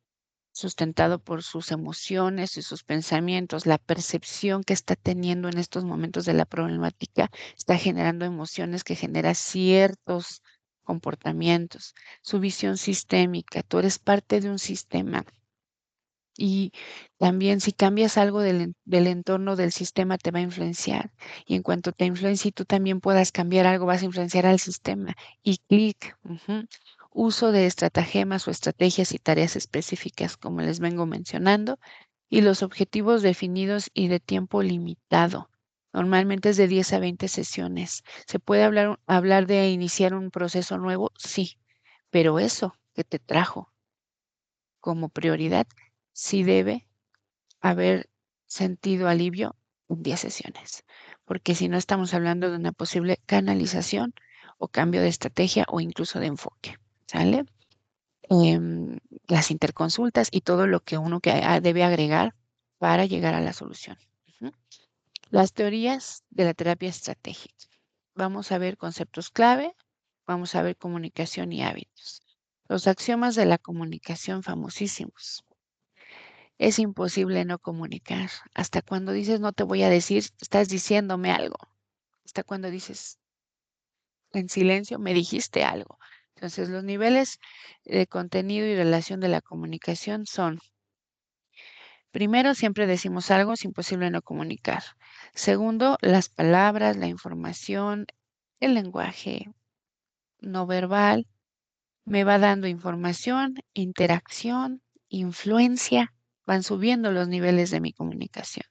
S1: sustentado por sus emociones y sus pensamientos. La percepción que está teniendo en estos momentos de la problemática está generando emociones que generan ciertos comportamientos. Su visión sistémica, tú eres parte de un sistema. Y también si cambias algo del entorno del sistema te va a influenciar. Y en cuanto te influencie y tú también puedas cambiar algo, vas a influenciar al sistema. Y clic, uso de estratagemas o estrategias y tareas específicas, como les vengo mencionando, y los objetivos definidos y de tiempo limitado. Normalmente es de 10 a 20 sesiones. ¿Se puede hablar de iniciar un proceso nuevo? Sí, pero eso que te trajo como prioridad sí debe haber sentido alivio en 10 sesiones, porque si no estamos hablando de una posible canalización o cambio de estrategia o incluso de enfoque, ¿sale? Em, las interconsultas y todo lo que uno debe agregar para llegar a la solución. Ujú. Las teorías de la terapia estratégica. Vamos a ver conceptos clave, vamos a ver comunicación y hábitos. Los axiomas de la comunicación famosísimos. Es imposible no comunicar. Hasta cuando dices no te voy a decir, estás diciéndome algo. Hasta cuando dices en silencio, me dijiste algo. Entonces, los niveles de contenido y relación de la comunicación son, primero, siempre decimos algo, es imposible no comunicar. Segundo, las palabras, la información, el lenguaje no verbal me va dando información, interacción, influencia, van subiendo los niveles de mi comunicación.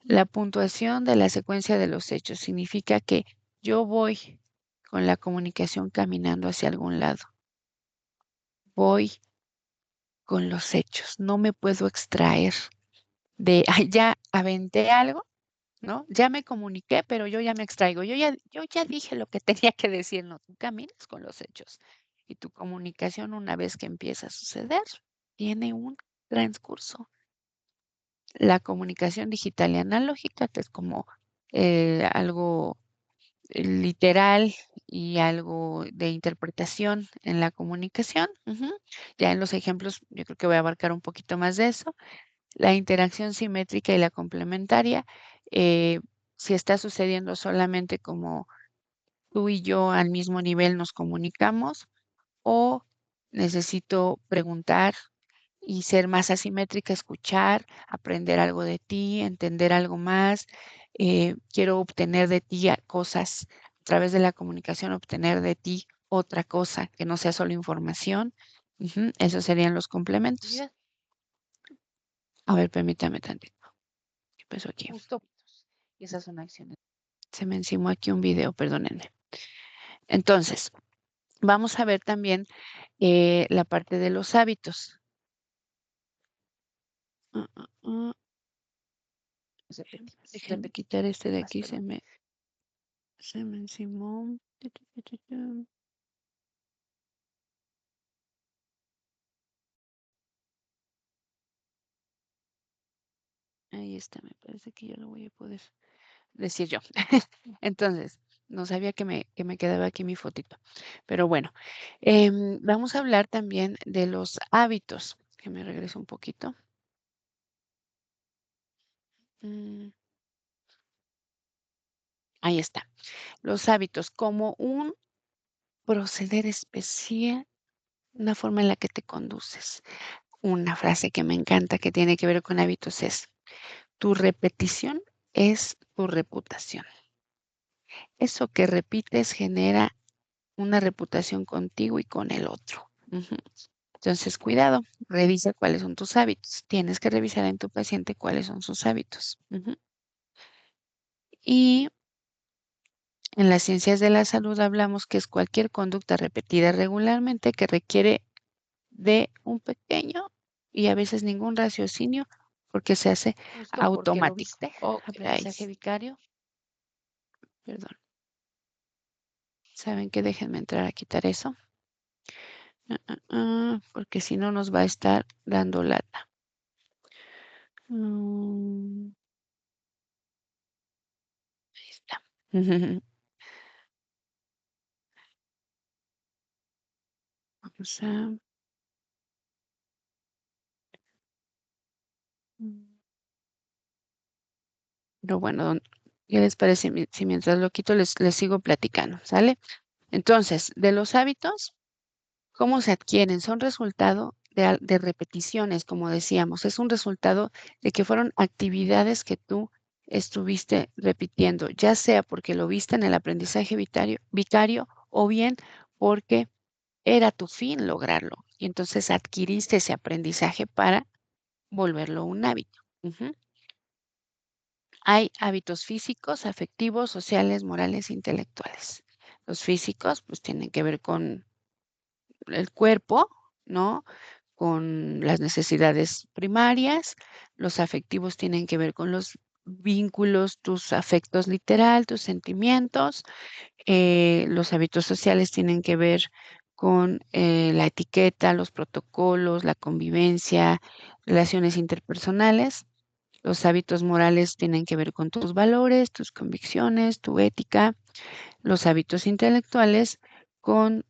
S1: La puntuación de la secuencia de los hechos significa que yo voy con la comunicación caminando hacia algún lado. Voy con los hechos. No me puedo extraer de, "Ay, ya aventé algo, ¿no? Ya me comuniqué, pero yo ya me extraigo. Yo ya dije lo que tenía que decir. No, tú caminas con los hechos. Y tu comunicación, una vez que empieza a suceder, tiene un transcurso. La comunicación digital y analógica, que es como algo literal y algo de interpretación en la comunicación. Ya en los ejemplos, yo creo que voy a abarcar un poquito más de eso. La interacción simétrica y la complementaria, eh, si está sucediendo solamente como tú y yo al mismo nivel nos comunicamos o necesito preguntar y ser más asimétrica, escuchar, aprender algo de ti, entender algo más. Quiero obtener de ti cosas a través de la comunicación, obtener de ti otra cosa que no sea solo información. Esos serían los complementos. A ver, permítame tantito. ¿Qué pasó aquí? Justo. Y esas son acciones. Se me encimó aquí un video, perdónenme. Entonces, vamos a ver también la parte de los hábitos. Ah, ah, ah. Déjenme quitar este de aquí, se me encimó. Ahí está, me parece que ya lo voy a poder decir yo. Entonces, no sabía que me quedaba aquí mi fotito. Pero bueno, vamos a hablar también de los hábitos. Que me regreso un poquito. Mm, ahí está. Los hábitos como un proceder especial, una forma en la que te conduces. Una frase que me encanta que tiene que ver con hábitos es, tu repetición es tu reputación. Eso que repites genera una reputación contigo y con el otro. Entonces, cuidado, revisa cuáles son tus hábitos. Tienes que revisar en tu paciente cuáles son sus hábitos. Y en las ciencias de la salud hablamos que es cualquier conducta repetida regularmente que requiere de un pequeño y a veces ningún raciocinio porque se hace justo porque lo automático. Viste, ok, aprendizaje vicario. Perdón. ¿Saben qué? Déjenme entrar a quitar eso. Porque si no nos va a estar dando lata. Ahí está. Vamos a Pero bueno, ¿qué les parece si mientras lo quito les sigo platicando, ¿sale? Entonces, de los hábitos, ¿cómo se adquieren? Son resultado de repeticiones, como decíamos. Es un resultado de que fueron actividades que tú estuviste repitiendo, ya sea porque lo viste en el aprendizaje vicario o bien porque era tu fin lograrlo. Y entonces adquiriste ese aprendizaje para volverlo un hábito. Ujú. Hay hábitos físicos, afectivos, sociales, morales, intelectuales. Los físicos, pues tienen que ver con el cuerpo, ¿no? Con las necesidades primarias. Los afectivos tienen que ver con los vínculos, tus afectos literal, tus sentimientos. Los hábitos sociales tienen que ver con la etiqueta, los protocolos, la convivencia, relaciones interpersonales. Los hábitos morales tienen que ver con tus valores, tus convicciones, tu ética. Los hábitos intelectuales con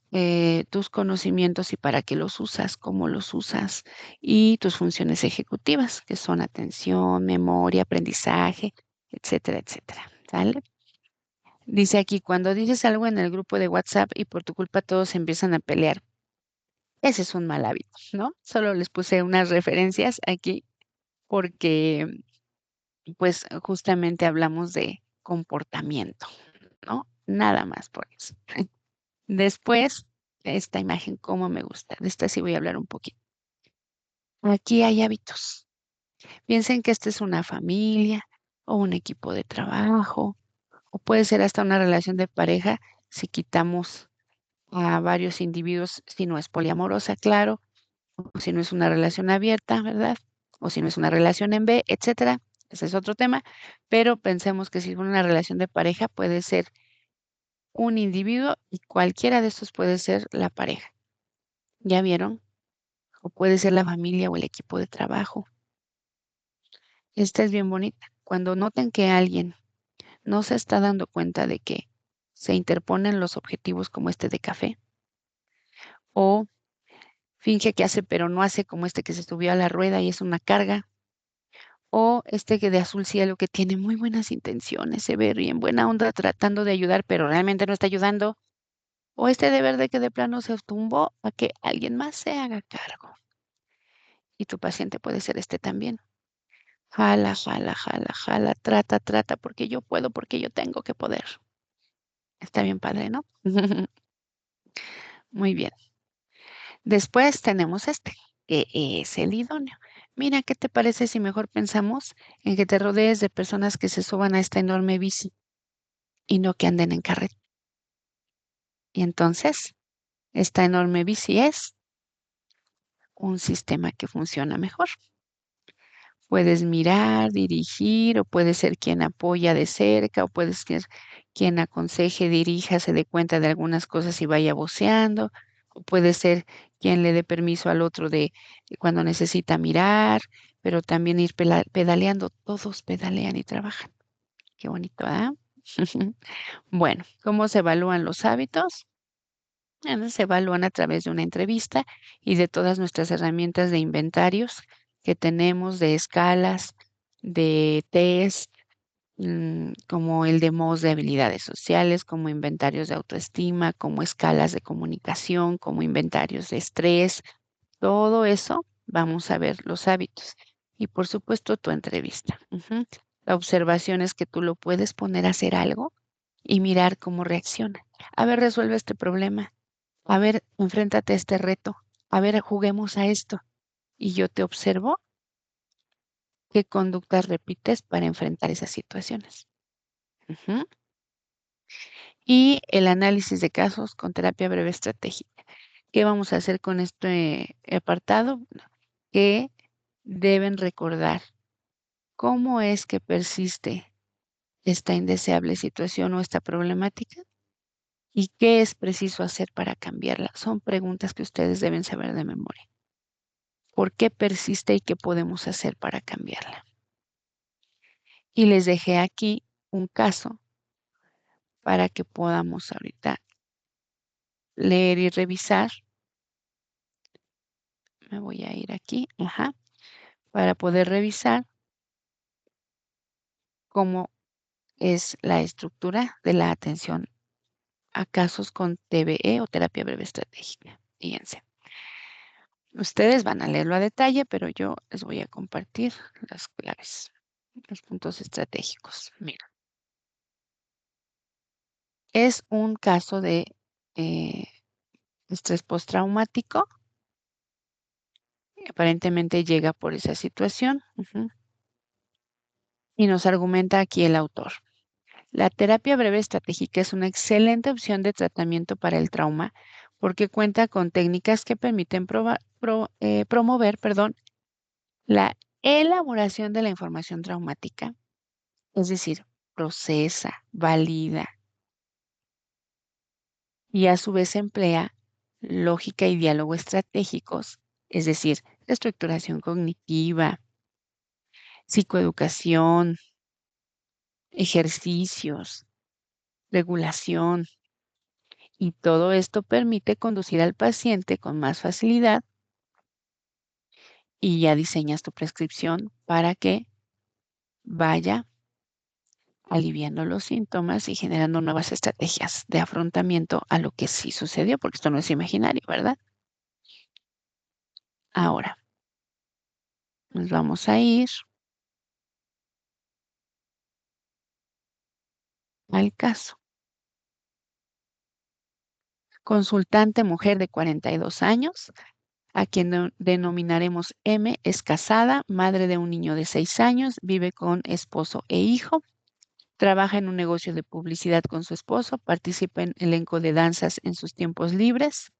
S1: tus conocimientos y para qué los usas, cómo los usas y tus funciones ejecutivas, que son atención, memoria, aprendizaje, etcétera, etcétera. ¿Sale? Dice aquí, cuando dices algo en el grupo de WhatsApp y por tu culpa todos empiezan a pelear. Ese es un mal hábito, ¿no? Solo les puse unas referencias aquí porque, pues, justamente hablamos de comportamiento, ¿no? Nada más por eso. Después, esta imagen, cómo me gusta. De esta sí voy a hablar un poquito. Aquí hay hábitos. Piensen que esta es una familia o un equipo de trabajo o puede ser hasta una relación de pareja si quitamos a varios individuos, si no es poliamorosa, claro, o si no es una relación abierta, ¿verdad? O si no es una relación en B, etcétera. Ese es otro tema, pero pensemos que si es una relación de pareja puede ser un individuo y cualquiera de estos puede ser la pareja. ¿Ya vieron? O puede ser la familia o el equipo de trabajo. Esta es bien bonita. Cuando noten que alguien no se está dando cuenta de que se interponen los objetivos como este de café, o finge que hace pero no hace como este que se subió a la rueda y es una carga, o este que de azul cielo que tiene muy buenas intenciones, se ve bien buena onda tratando de ayudar, pero realmente no está ayudando, o este de verde que de plano se tumbó a que alguien más se haga cargo. Y tu paciente puede ser este también. Jala, jala, jala, jala, trata, trata, porque yo puedo, porque yo tengo que poder. Está bien padre, ¿no? Muy bien. Después tenemos este, que es el idóneo. Mira, ¿qué te parece si mejor pensamos en que te rodees de personas que se suban a esta enorme bici y no que anden en carreta? Y entonces, esta enorme bici es un sistema que funciona mejor. Puedes mirar, dirigir, o puedes ser quien apoya de cerca, o puedes ser quien aconseje, dirija, se dé cuenta de algunas cosas y vaya voceando, o puede ser quien le dé permiso al otro de cuando necesita mirar, pero también ir pedaleando. Todos pedalean y trabajan. Qué bonito, ¿ah? Bueno, ¿cómo se evalúan los hábitos? Se evalúan a través de una entrevista y de todas nuestras herramientas de inventarios que tenemos, de escalas, de test, como el de MOS de habilidades sociales, como inventarios de autoestima, como escalas de comunicación, como inventarios de estrés. Todo eso vamos a ver los hábitos. Y por supuesto tu entrevista. Ujú. La observación es que tú lo puedes poner a hacer algo y mirar cómo reacciona. A ver, resuelve este problema. A ver, enfréntate a este reto. A ver, juguemos a esto. Y yo te observo qué conductas repites para enfrentar esas situaciones. Ujú. Y el análisis de casos con terapia breve estratégica. ¿Qué vamos a hacer con este apartado? Que deben recordar cómo es que persiste esta indeseable situación o esta problemática y qué es preciso hacer para cambiarla. Son preguntas que ustedes deben saber de memoria. ¿Por qué persiste y qué podemos hacer para cambiarla? Y les dejé aquí un caso para que podamos ahorita leer y revisar. Me voy a ir aquí. Ajá. para poder revisar cómo es la estructura de la atención a casos con TBE o terapia breve estratégica. Fíjense. Ustedes van a leerlo a detalle, pero yo les voy a compartir las claves, los puntos estratégicos. Mira, es un caso de eh, estrés postraumático. Aparentemente llega por esa situación. Y nos argumenta aquí el autor. La terapia breve estratégica es una excelente opción de tratamiento para el trauma porque cuenta con técnicas que permiten promover, la elaboración de la información traumática, es decir, procesa, valida y a su vez emplea lógica y diálogo estratégicos, es decir, estructuración cognitiva, psicoeducación, ejercicios, regulación, y todo esto permite conducir al paciente con más facilidad y ya diseñas tu prescripción para que vaya aliviando los síntomas y generando nuevas estrategias de afrontamiento a lo que sí sucedió, porque esto no es imaginario, ¿verdad? Ahora, nos vamos a ir al caso. Consultante mujer de 42 años, a quien denominaremos M, es casada, madre de un niño de 6 años, vive con esposo e hijo. Trabaja en un negocio de publicidad con su esposo, participa en elenco de danzas en sus tiempos libres.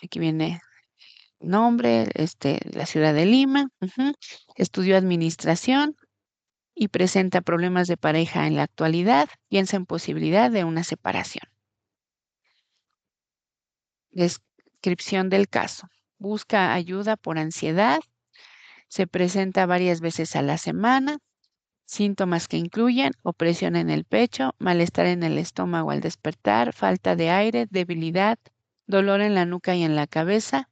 S1: Aquí viene nombre, la ciudad de Lima. Estudió administración y presenta problemas de pareja en la actualidad. Piensa en posibilidad de una separación. Descripción del caso. Busca ayuda por ansiedad. Se presenta varias veces a la semana. Síntomas que incluyen opresión en el pecho, malestar en el estómago al despertar, falta de aire, debilidad, dolor en la nuca y en la cabeza,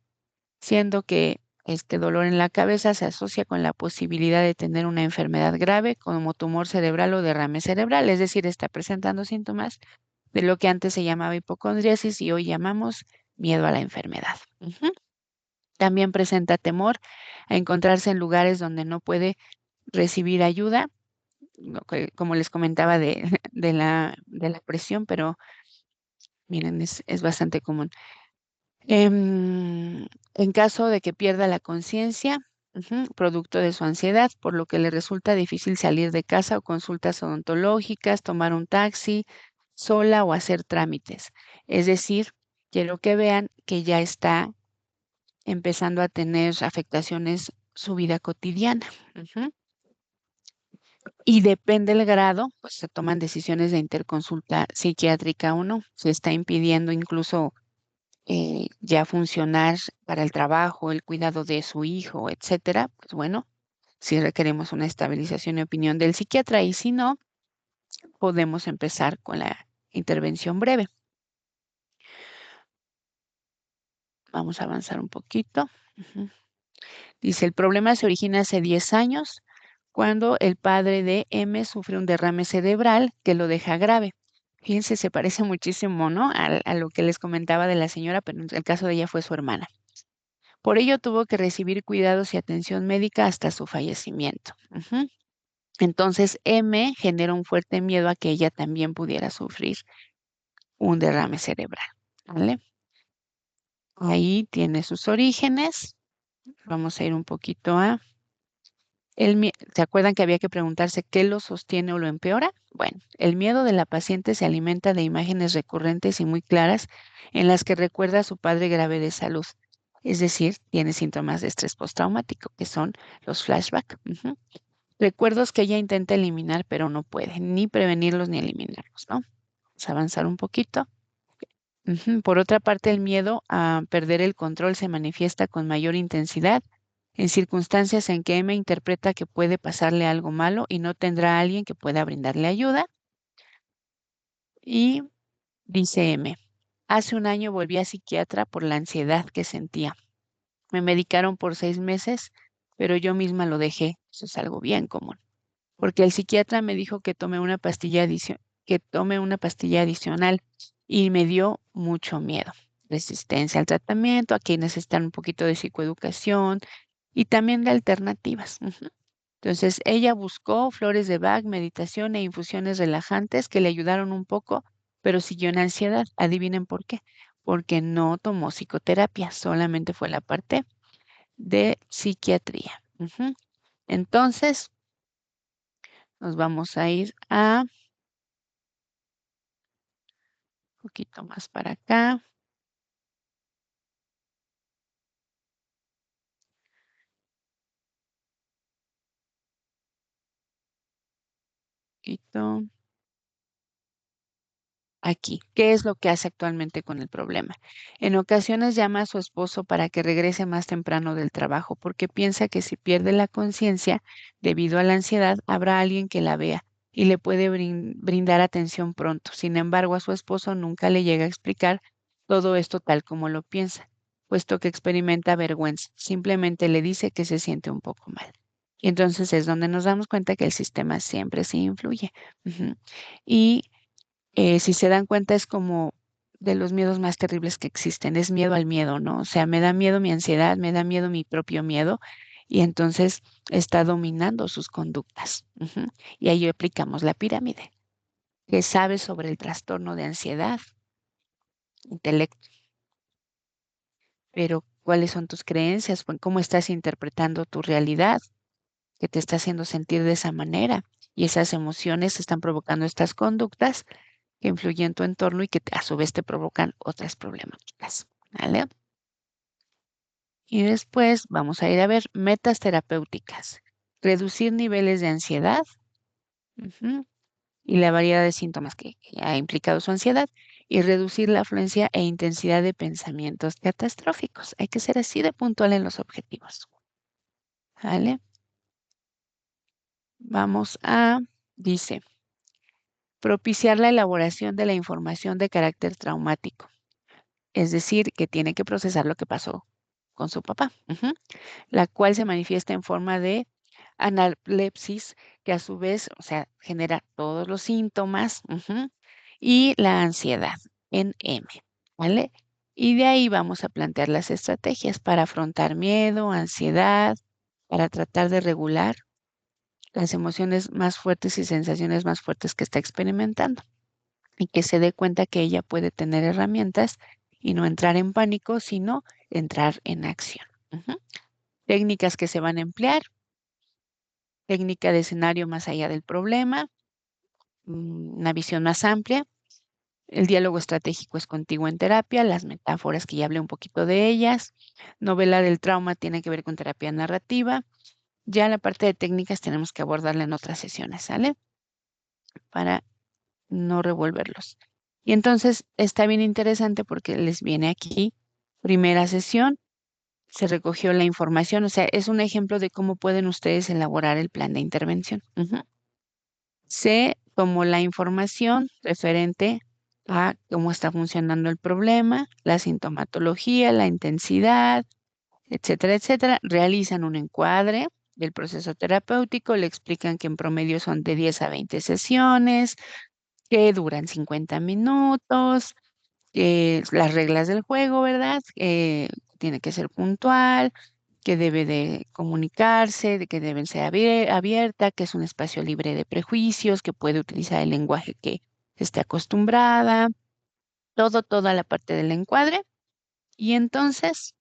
S1: siendo que este dolor en la cabeza se asocia con la posibilidad de tener una enfermedad grave como tumor cerebral o derrame cerebral, es decir, está presentando síntomas de lo que antes se llamaba hipocondriasis y hoy llamamos miedo a la enfermedad. También presenta temor a encontrarse en lugares donde no puede recibir ayuda como les comentaba de la presión, pero miren, es bastante común. En caso de que pierda la conciencia, producto de su ansiedad, por lo que le resulta difícil salir de casa o consultas odontológicas, tomar un taxi sola o hacer trámites. Es decir, quiero que vean que ya está empezando a tener afectaciones su vida cotidiana. Y depende del grado, pues se toman decisiones de interconsulta psiquiátrica o no. Se está impidiendo incluso ya funcionar para el trabajo, el cuidado de su hijo, etcétera. Pues bueno, si requeremos una estabilización y opinión del psiquiatra y si no, podemos empezar con la intervención breve. Vamos a avanzar un poquito. Dice, el problema se origina hace 10 años cuando el padre de M sufre un derrame cerebral que lo deja grave. Fíjense, se parece muchísimo, ¿no? A lo que les comentaba de la señora, pero en el caso de ella fue su hermana. Por ello tuvo que recibir cuidados y atención médica hasta su fallecimiento. Entonces, M genera un fuerte miedo a que ella también pudiera sufrir un derrame cerebral, ¿vale? Ahí tiene sus orígenes. Vamos a ir un poquito a ¿Se acuerdan que había que preguntarse qué lo sostiene o lo empeora? Bueno, el miedo de la paciente se alimenta de imágenes recurrentes y muy claras en las que recuerda a su padre grave de salud. Es decir, tiene síntomas de estrés postraumático, que son los flashbacks. Recuerdos que ella intenta eliminar, pero no puede, ni prevenirlos ni eliminarlos, ¿no? Vamos a avanzar un poquito. Por otra parte, el miedo a perder el control se manifiesta con mayor intensidad en circunstancias en que M interpreta que puede pasarle algo malo y no tendrá a alguien que pueda brindarle ayuda. Y dice M, hace un año volví a psiquiatra por la ansiedad que sentía. Me medicaron por 6 meses pero yo misma lo dejé. Eso es algo bien común, porque el psiquiatra me dijo que tome una pastilla adicional y me dio mucho miedo. Resistencia al tratamiento, a quienes necesitan un poquito de psicoeducación y también de alternativas. Ujú. Entonces, ella buscó flores de Bach, meditación e infusiones relajantes que le ayudaron un poco, pero siguió en ansiedad. Adivinen por qué. Porque no tomó psicoterapia, solamente fue la parte de psiquiatría. Ujú. Entonces, nos vamos a ir a un poquito más para acá. Poquito. Aquí, ¿qué es lo que hace actualmente con el problema? En ocasiones llama a su esposo para que regrese más temprano del trabajo porque piensa que si pierde la conciencia debido a la ansiedad, habrá alguien que la vea y le puede brindar atención pronto. Sin embargo, a su esposo nunca le llega a explicar todo esto tal como lo piensa, puesto que experimenta vergüenza. Simplemente le dice que se siente un poco mal. Y entonces es donde nos damos cuenta que el sistema siempre sí influye. Ujú. Y si se dan cuenta, es como de los miedos más terribles que existen, es miedo al miedo, ¿no? O sea, me da miedo mi ansiedad, me da miedo mi propio miedo y entonces está dominando sus conductas. Ujú. Y ahí aplicamos la pirámide. ¿Qué sabes sobre el trastorno de ansiedad? Intelecto. Pero, ¿cuáles son tus creencias? ¿Cómo estás interpretando tu realidad que te está haciendo sentir de esa manera? Y esas emociones están provocando estas conductas que influyen en tu entorno y que a su vez te provocan otras problemáticas, ¿vale? Y después vamos a ir a ver metas terapéuticas, reducir niveles de ansiedad, ujú, y la variedad de síntomas que ha implicado su ansiedad y reducir la afluencia e intensidad de pensamientos catastróficos. Hay que ser así de puntual en los objetivos, ¿vale? Vamos a, dice, propiciar la elaboración de la información de carácter traumático. Es decir, que tiene que procesar lo que pasó con su papá, ujú, la cual se manifiesta en forma de analepsis, que a su vez, o sea, genera todos los síntomas, ujú, y la ansiedad en M, ¿vale? Y de ahí vamos a plantear las estrategias para afrontar miedo, ansiedad, para tratar de regular las emociones más fuertes y sensaciones más fuertes que está experimentando y que se dé cuenta que ella puede tener herramientas y no entrar en pánico, sino entrar en acción. Ujú. Técnicas que se van a emplear, técnica de escenario más allá del problema, una visión más amplia. El diálogo estratégico es contigo en terapia, las metáforas que ya hablé un poquito de ellas. Novela del trauma tiene que ver con terapia narrativa. Ya la parte de técnicas tenemos que abordarla en otras sesiones, ¿sale? Para no revolverlos. Y entonces está bien interesante porque les viene aquí, primera sesión, se recogió la información, o sea, es un ejemplo de cómo pueden ustedes elaborar el plan de intervención. Ujú. Se tomó la información referente a cómo está funcionando el problema, la sintomatología, la intensidad, etcétera, etcétera. Realizan un encuadre del proceso terapéutico, le explican que en promedio son de 10 a 20 sesiones, que duran 50 minutos, las reglas del juego, ¿verdad? Tiene que ser puntual, que debe de comunicarse, de que deben ser abierta, que es un espacio libre de prejuicios, que puede utilizar el lenguaje que esté acostumbrada, toda la parte del encuadre. Y entonces,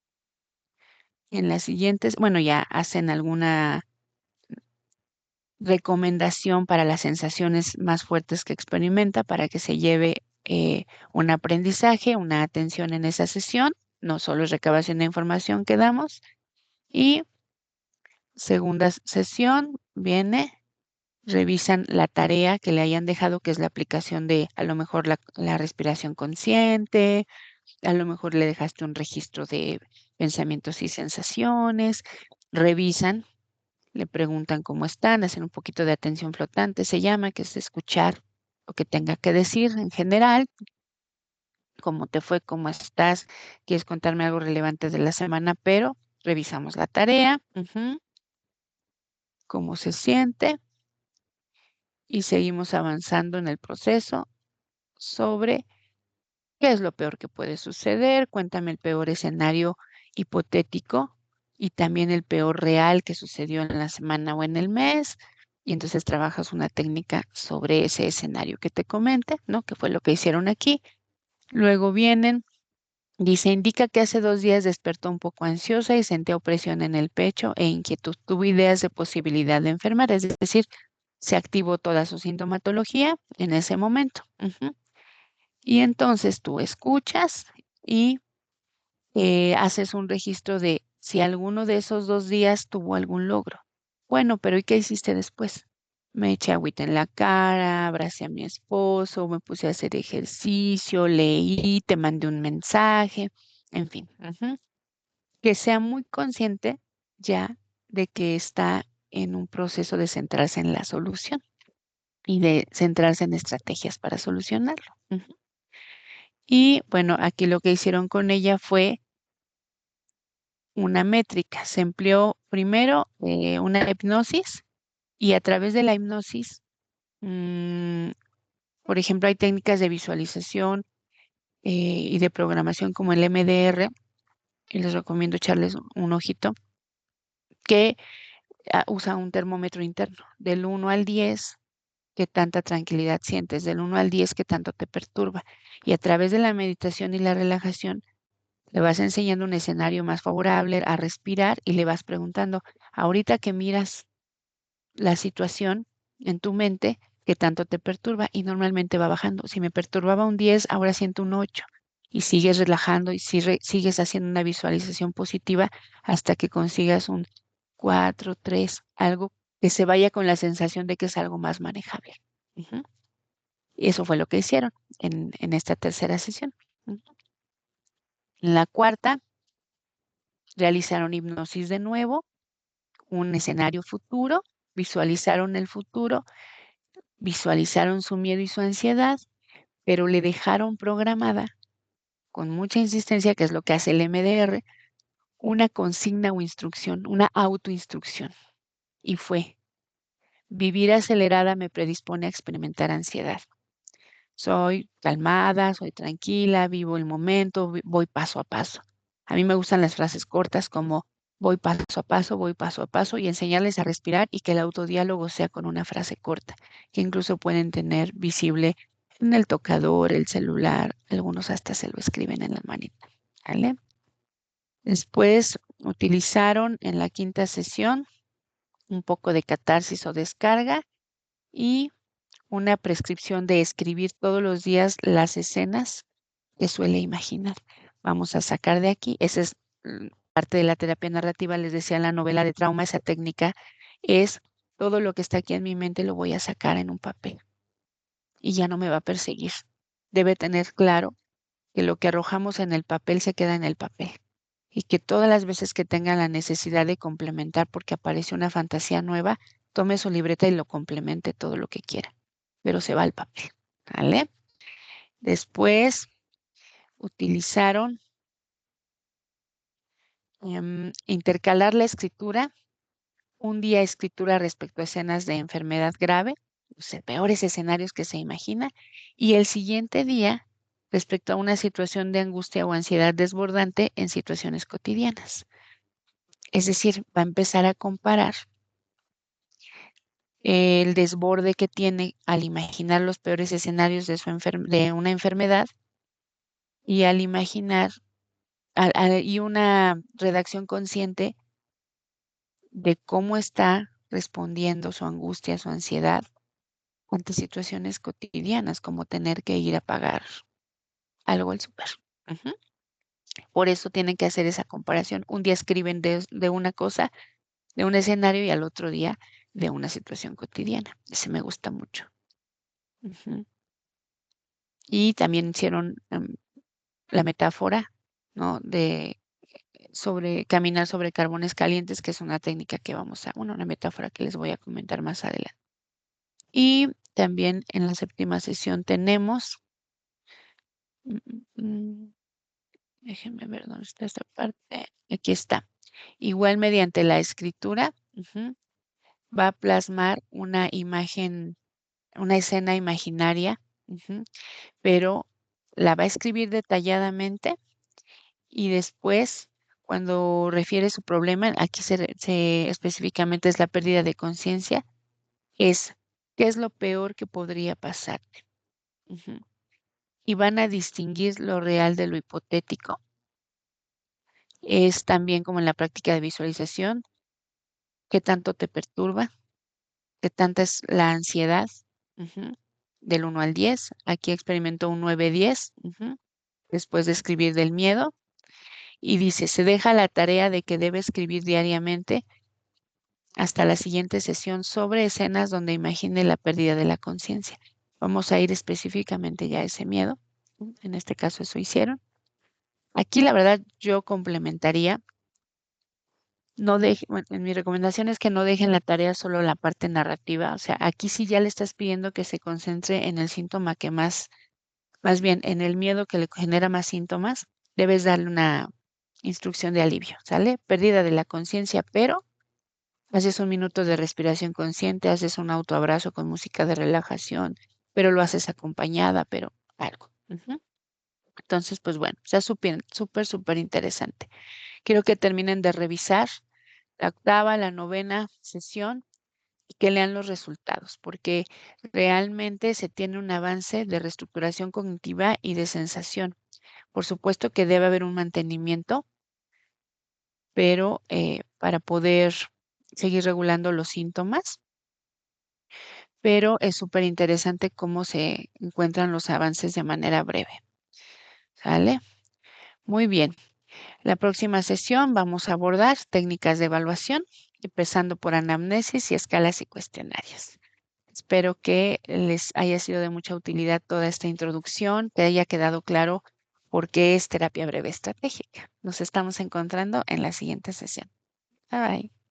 S1: en las siguientes, bueno, ya hacen alguna recomendación para las sensaciones más fuertes que experimenta para que se lleve un aprendizaje, una atención en esa sesión. No solo es recabación de información que damos. Y segunda sesión viene, revisan la tarea que le hayan dejado, que es la aplicación de a lo mejor la respiración consciente, a lo mejor le dejaste un registro de pensamientos y sensaciones. Revisan, le preguntan cómo están, hacen un poquito de atención flotante, se llama, que es escuchar lo que tenga que decir en general, cómo te fue, cómo estás, quieres contarme algo relevante de la semana, pero revisamos la tarea. Ujú. cómo se siente y seguimos avanzando en el proceso sobre qué es lo peor que puede suceder. Cuéntame el peor escenario hipotético y también el peor real que sucedió en la semana o en el mes. Y entonces trabajas una técnica sobre ese escenario que te comenté, ¿no? Que fue lo que hicieron aquí. Luego vienen, dice, indica que hace 2 días despertó un poco ansiosa y sentía opresión en el pecho e inquietud. Tuvo ideas de posibilidad de enfermar, es decir, se activó toda su sintomatología en ese momento. Ujú. Y entonces tú escuchas y haces un registro de si alguno de esos 2 días tuvo algún logro. Bueno, pero ¿y qué hiciste después? Me eché agüita en la cara, abracé a mi esposo, me puse a hacer ejercicio, leí, te mandé un mensaje, en fin. Ujú. Que sea muy consciente ya de que está en un proceso de centrarse en la solución y de centrarse en estrategias para solucionarlo. Ujú. Y bueno, aquí lo que hicieron con ella fue una métrica. Se empleó primero una hipnosis y a través de la hipnosis, mm, por ejemplo, hay técnicas de visualización y de programación como el MDR, y les recomiendo echarles un ojito, que usa un termómetro interno del 1 al 10, qué tanta tranquilidad sientes, del 1 al 10, qué tanto te perturba. Y a través de la meditación y la relajación, le vas enseñando un escenario más favorable a respirar y le vas preguntando, ahorita que miras la situación en tu mente, qué tanto te perturba y normalmente va bajando. Si me perturbaba un 10, ahora siento un 8 y sigues relajando y sigues haciendo una visualización positiva hasta que consigas un 4, 3, algo que se vaya con la sensación de que es algo más manejable. Ujú. Y eso fue lo que hicieron en esta tercera sesión. Ujú. En la cuarta, realizaron hipnosis de nuevo, un escenario futuro, visualizaron el futuro, visualizaron su miedo y su ansiedad, pero le dejaron programada con mucha insistencia, que es lo que hace el MDR, una consigna o instrucción, una autoinstrucción. Y fue, vivir acelerada me predispone a experimentar ansiedad. Soy calmada, soy tranquila, vivo el momento, voy paso a paso. A mí me gustan las frases cortas como voy paso a paso y enseñarles a respirar y que el autodiálogo sea con una frase corta, que incluso pueden tener visible en el tocador, el celular, algunos hasta se lo escriben en la manita. ¿Vale? Después utilizaron en la quinta sesión un poco de catarsis o descarga y una prescripción de escribir todos los días las escenas que suele imaginar. Vamos a sacar de aquí, esa es parte de la terapia narrativa, les decía en la novela de trauma, esa técnica es todo lo que está aquí en mi mente lo voy a sacar en un papel y ya no me va a perseguir. Debe tener claro que lo que arrojamos en el papel se queda en el papel y que todas las veces que tenga la necesidad de complementar porque aparece una fantasía nueva, tome su libreta y lo complemente todo lo que quiera, pero se va al papel, ¿vale? Después utilizaron intercalar la escritura, un día escritura respecto a escenas de enfermedad grave, los peores escenarios que se imagina, y el siguiente día respecto a una situación de angustia o ansiedad desbordante en situaciones cotidianas. Es decir, va a empezar a comparar el desborde que tiene al imaginar los peores escenarios de una enfermedad y al imaginar y una redacción consciente de cómo está respondiendo su angustia, su ansiedad ante situaciones cotidianas, como tener que ir a pagar algo al súper. Ujú. Por eso tienen que hacer esa comparación. Un día escriben de una cosa, de un escenario, y al otro día de una situación cotidiana. Ese me gusta mucho. Ujú. Y también hicieron la metáfora, ¿no? De sobre caminar sobre carbones calientes, que es una técnica que una metáfora que les voy a comentar más adelante. Y también en la séptima sesión tenemos, mm, mm, déjenme ver dónde está esta parte. Aquí está. Igual mediante la escritura, ujú, va a plasmar una imagen, una escena imaginaria, ujú, pero la va a escribir detalladamente y después, cuando refiere su problema, aquí específicamente es la pérdida de conciencia, es qué es lo peor que podría pasarte. Ujú. Y van a distinguir lo real de lo hipotético. Es también como en la práctica de visualización, qué tanto te perturba, qué tanta es la ansiedad, ujú, del 1 al 10. Aquí experimentó un 9-10, ujú, después de escribir del miedo. Y dice, se deja la tarea de que debe escribir diariamente hasta la siguiente sesión sobre escenas donde imagine la pérdida de la conciencia. Vamos a ir específicamente ya a ese miedo. En este caso eso hicieron. Aquí la verdad yo complementaría, no deje, bueno, en mi recomendación es que no dejen la tarea solo la parte narrativa. O sea, aquí sí ya le estás pidiendo que se concentre en el síntoma que más bien en el miedo que le genera más síntomas, debes darle una instrucción de alivio, ¿sale? Pérdida de la conciencia, pero haces un minuto de respiración consciente, haces un autoabrazo con música de relajación, pero lo haces acompañada, pero algo. Ujú. Entonces, pues bueno, sea súper, súper, súper interesante. Quiero que terminen de revisar la octava, la novena sesión y que lean los resultados, porque realmente se tiene un avance de reestructuración cognitiva y de sensación. Por supuesto que debe haber un mantenimiento, pero para poder seguir regulando los síntomas, pero es súper interesante cómo se encuentran los avances de manera breve. ¿Sale? Muy bien. La próxima sesión vamos a abordar técnicas de evaluación, empezando por anamnesis y escalas y cuestionarios. Espero que les haya sido de mucha utilidad toda esta introducción, que haya quedado claro por qué es terapia breve estratégica. Nos estamos encontrando en la siguiente sesión. Bye bye.